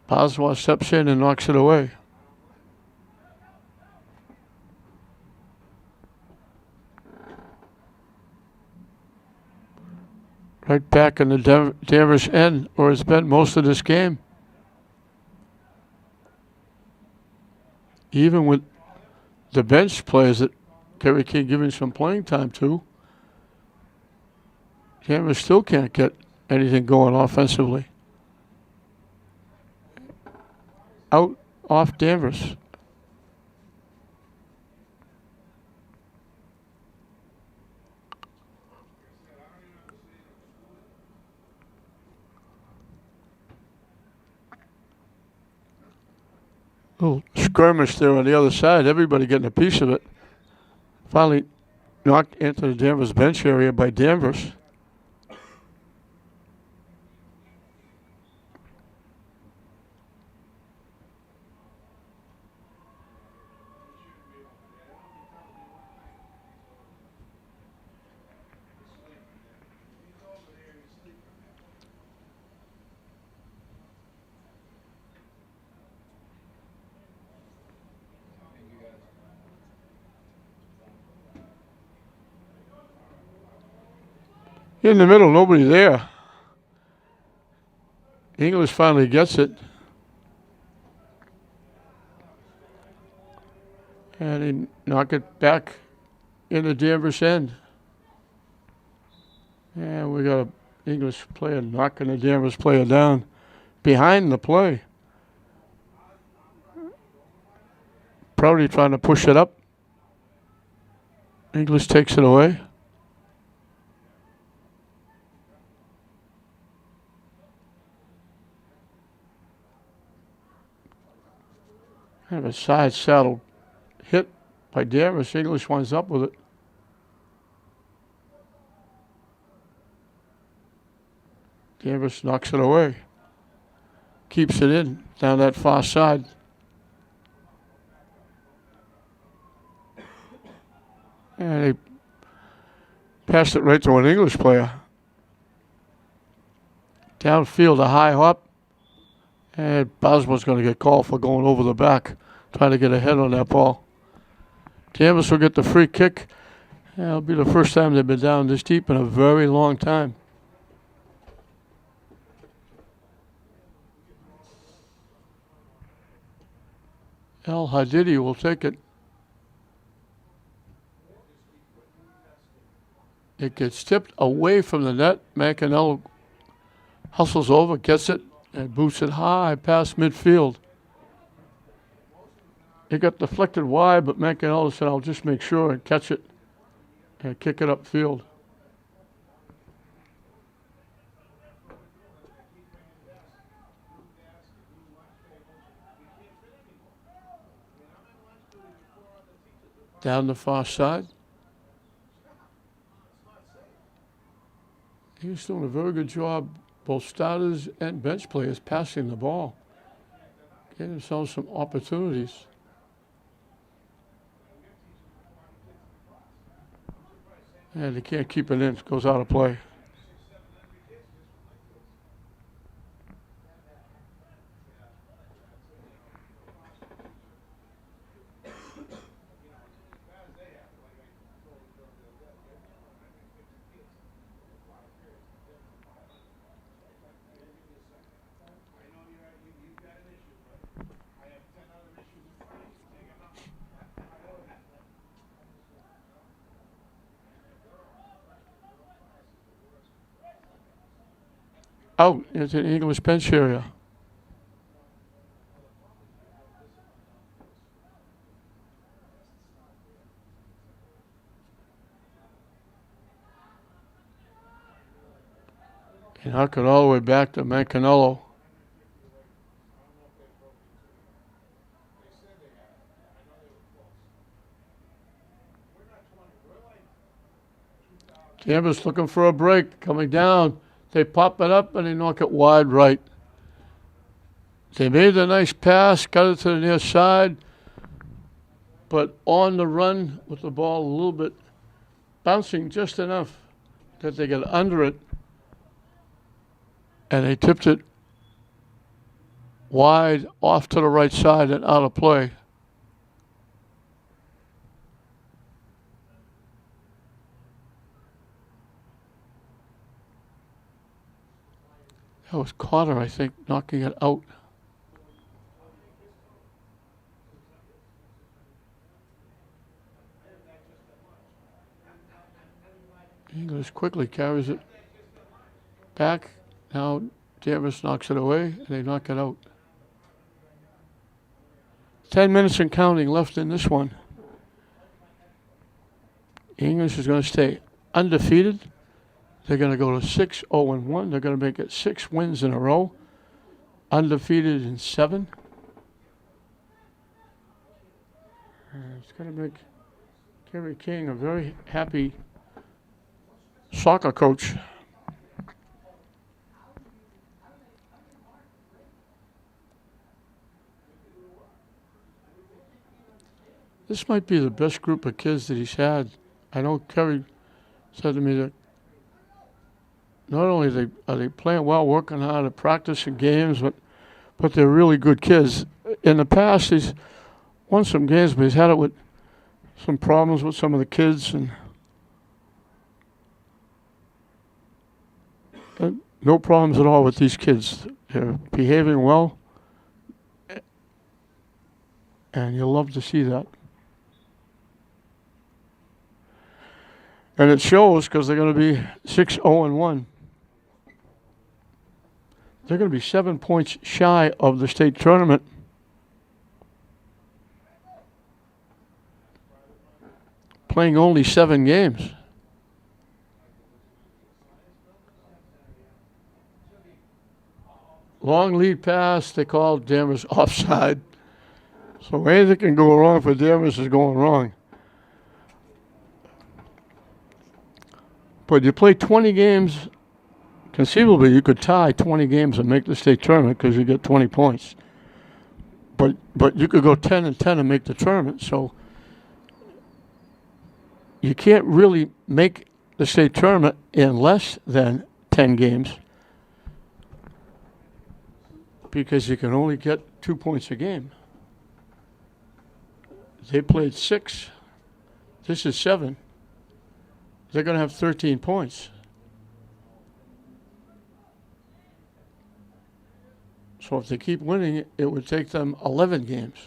A: Boswell steps in and knocks it away. Right back in the Danvers end, where it's been most of this game. Even with the bench players that Kerry King giving some playing time to, Danvers still can't get anything going offensively. Out off Danvers. Little skirmish there on the other side. Everybody getting a piece of it. Finally knocked into the Danvers bench area by Danvers. In the middle, nobody there. English finally gets it. And they knock it back into Danvers end. And we got an English player knocking the Danvers player down behind the play. Prouty trying to push it up. English takes it away. Kind of a side saddle hit by Danvers. English winds up with it. Danvers knocks it away. Keeps it in down that far side. And they passed it right to an English player. Downfield, a high hop. And Boswell's going to get called for going over the back, trying to get ahead on that ball. Danvers will get the free kick. It'll be the first time they've been down this deep in a very long time. El Hadidi will take it. It gets tipped away from the net. Mancanello hustles over, gets it, and boots it high past midfield. It got deflected wide, but Mancanello said, I'll just make sure and catch it and kick it upfield. Down the far side. He was doing a very good job, both starters and bench players, passing the ball, getting themselves some opportunities. And they can't keep it in. It goes out of play. Out into the English bench area. And knock it all the way back to Mancanello. Danvers looking for a break, coming down. They pop it up and they knock it wide right. They made a nice pass, got it to the near side, but on the run with the ball a little bit, bouncing just enough that they got under it, and they tipped it wide off to the right side and out of play. That was Carter, I think, knocking it out. English quickly carries it back. Now Danvers knocks it away, and they knock it out. 10 minutes and counting left in this one. English is going to stay undefeated. They're going to go to 6-0-1. They're going to make it 6 wins in a row. Undefeated in 7. It's going to make Kerry King a very happy soccer coach. This might be the best group of kids that he's had. I know Kerry said to me that not only are they playing well, working hard at practice and games, but they're really good kids. In the past, he's won some games, but he's had it with some problems with some of the kids, and no problems at all with these kids. They're behaving well, and you'll love to see that. And it shows because they're going to be 6-0-1. They're going to be 7 points shy of the state tournament. Playing only 7 games. Long lead pass, they called Danvers offside. So anything can go wrong for Danvers is going wrong. But you play 20 games, conceivably you could tie 20 games and make the state tournament because you get 20 points. But you could go 10-10 and make the tournament. So you can't really make the state tournament in less than 10 games because you can only get 2 points a game. They played 6. This is 7. They're going to have 13 points. So if they keep winning, it would take them 11 games.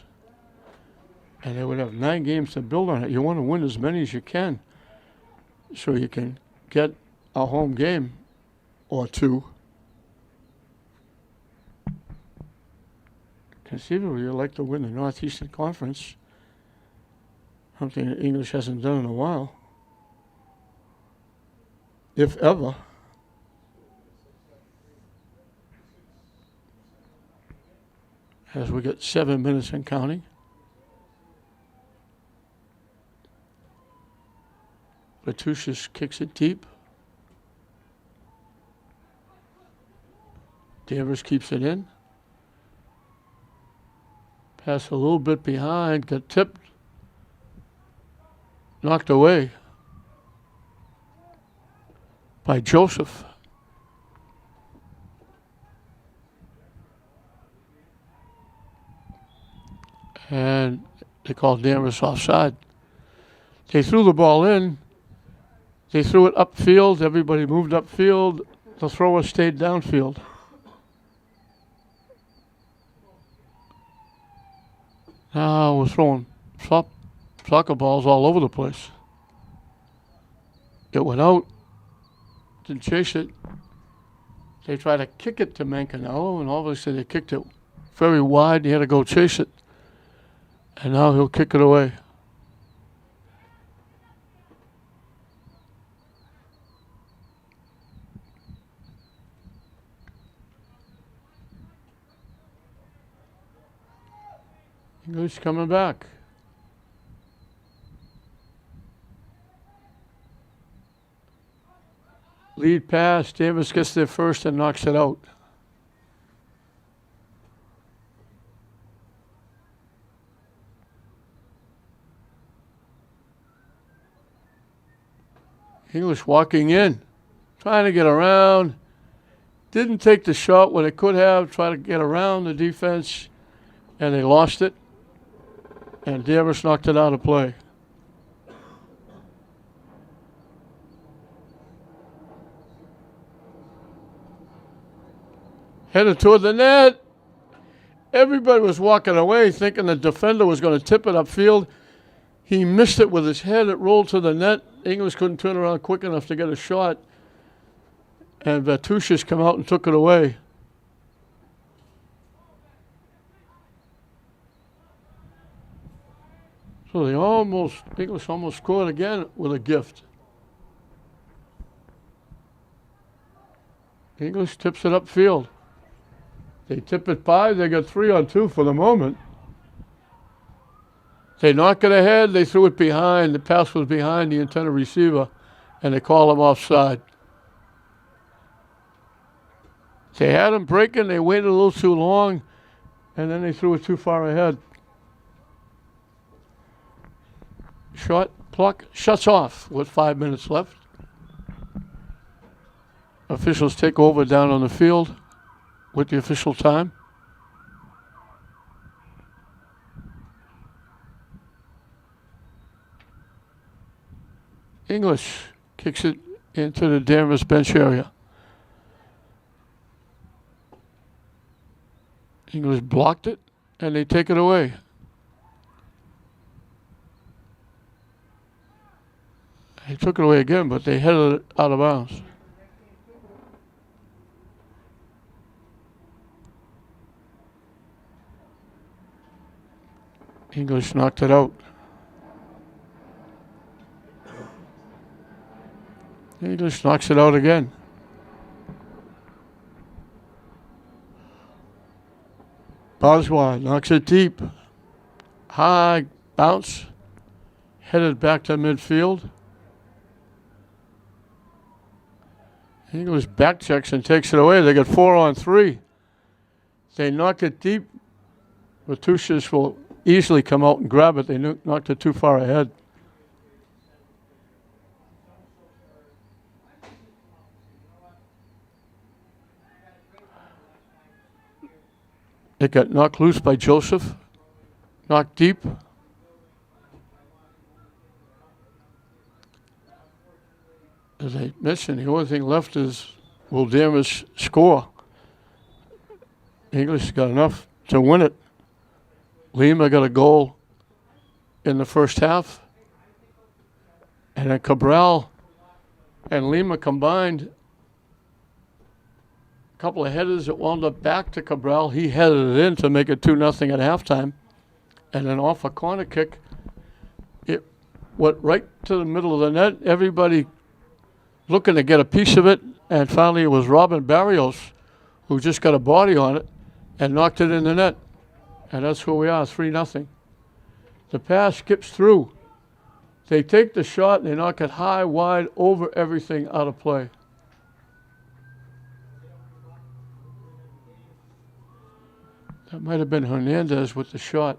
A: And they would have 9 games to build on it. You want to win as many as you can so you can get a home game or 2. Conceivably, you'd like to win the Northeastern Conference, something that English hasn't done in a while. If ever. As we get 7 minutes and counting. Bertucci's kicks it deep. Danvers keeps it in. Pass a little bit behind, got tipped. Knocked away by Joseph. And they called Danvers offside. They threw the ball in. They threw it upfield. Everybody moved upfield. The thrower stayed downfield. Now we're throwing soccer balls all over the place. It went out. Didn't chase it. They tried to kick it to Mancanello, and obviously they kicked it very wide. He had to go chase it. And now he'll kick it away. English coming back. Lead pass. Danvers gets there first and knocks it out. English walking in, trying to get around. Didn't take the shot when it could have. Tried to get around the defense, and they lost it. And Danvers knocked it out of play. Headed toward the net. Everybody was walking away thinking the defender was going to tip it upfield. He missed it with his head. It rolled to the net. English couldn't turn around quick enough to get a shot. And Bertucci's come out and took it away. So English almost scored again with a gift. English tips it upfield. They tip it by. They got 3-on-2 for the moment. They knock it ahead. They threw it behind. The pass was behind the intended receiver, and they call him offside. They had him breaking. They waited a little too long, and then they threw it too far ahead. Short pluck shuts off with 5 minutes left. Officials take over down on the field with the official time. English kicks it into the Danvers bench area. English blocked it, and they take it away. They took it away again, but they headed it out of bounds. English knocked it out. English knocks it out again. Boswell knocks it deep. High bounce. Headed back to midfield. English back checks and takes it away. They got 4-on-3. They knock it deep. Bertucci's will easily come out and grab it. They knocked it too far ahead. It got knocked loose by Joseph. Knocked deep. As I mentioned, the only thing left is will Danvers score? English got enough to win it. Lima got a goal in the first half. And then Cabral and Lima combined. A couple of headers that wound up back to Cabral. He headed it in to make it 2-0 at halftime. And then off a corner kick, it went right to the middle of the net. Everybody looking to get a piece of it. And finally it was Robin Barrios who just got a body on it and knocked it in the net. And that's where we are, 3-0. The pass skips through. They take the shot and they knock it high, wide, over everything, out of play. That might have been Hernandez with the shot.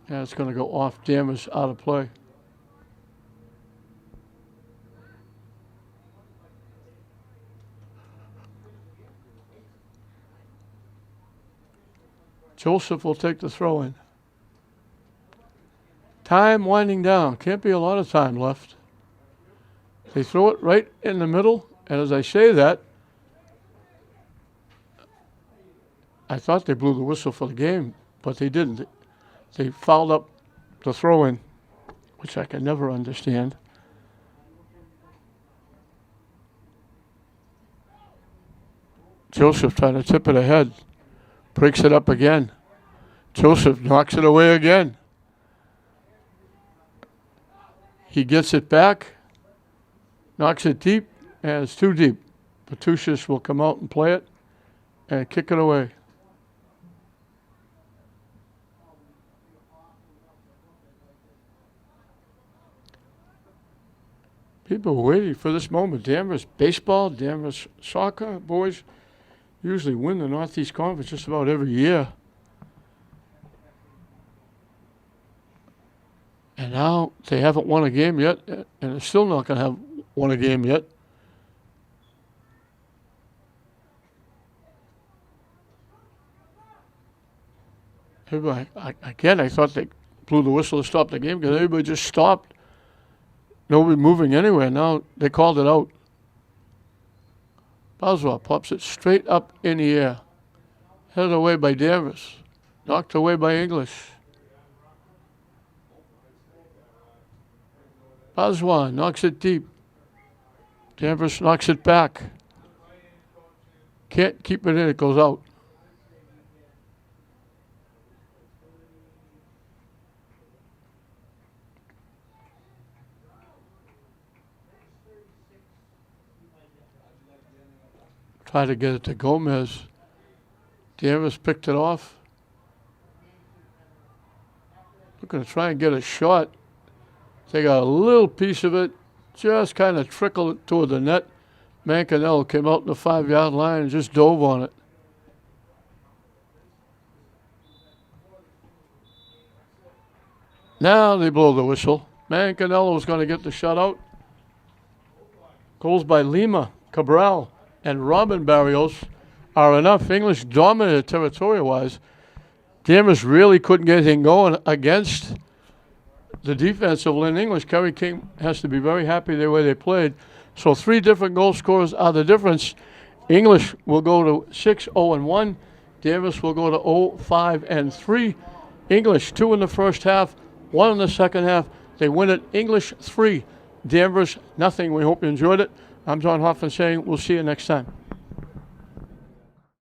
A: Yeah, it's going to go off Danvers, out of play. Joseph will take the throw in. Time winding down. Can't be a lot of time left. They throw it right in the middle, and as I say that, I thought they blew the whistle for the game, but they didn't. They fouled up the throw in, which I can never understand. Joseph trying to tip it ahead. Breaks it up again. Joseph knocks it away again. He gets it back, knocks it deep, and it's too deep. Petrucius will come out and play it and kick it away. People were waiting for this moment. Danvers baseball, Danvers soccer boys usually win the Northeast Conference just about every year. And now they haven't won a game yet, and they're still not going to have won a game yet. Everybody, again, I thought they blew the whistle to stop the game because everybody just stopped. Nobody moving anywhere. Now they called it out. Boswell pops it straight up in the air. Headed away by Danvers. Knocked away by English. Boswell knocks it deep. Danvers knocks it back. Can't keep it in. It goes out. Try to get it to Gomez. Danvers picked it off. Looking to try and get a shot. They got a little piece of it. Just kind of trickled it toward the net. Mancanello came out in the 5-yard line and just dove on it. Now they blow the whistle. Mancanello is going to get the shutout. Goals by Lima, Cabral, and Robin Barrios are enough. English dominated territorial-wise. Danvers really couldn't get anything going against the defense of Lynn English. Kerry King has to be very happy the way they played. So 3 different goal scorers are the difference. English will go to 6-0-1. Danvers will go to 0-5-3. English 2 in the first half, 1 in the second half. They win it. English 3, Danvers nothing. We hope you enjoyed it. I'm John Hoffman saying we'll see you next time.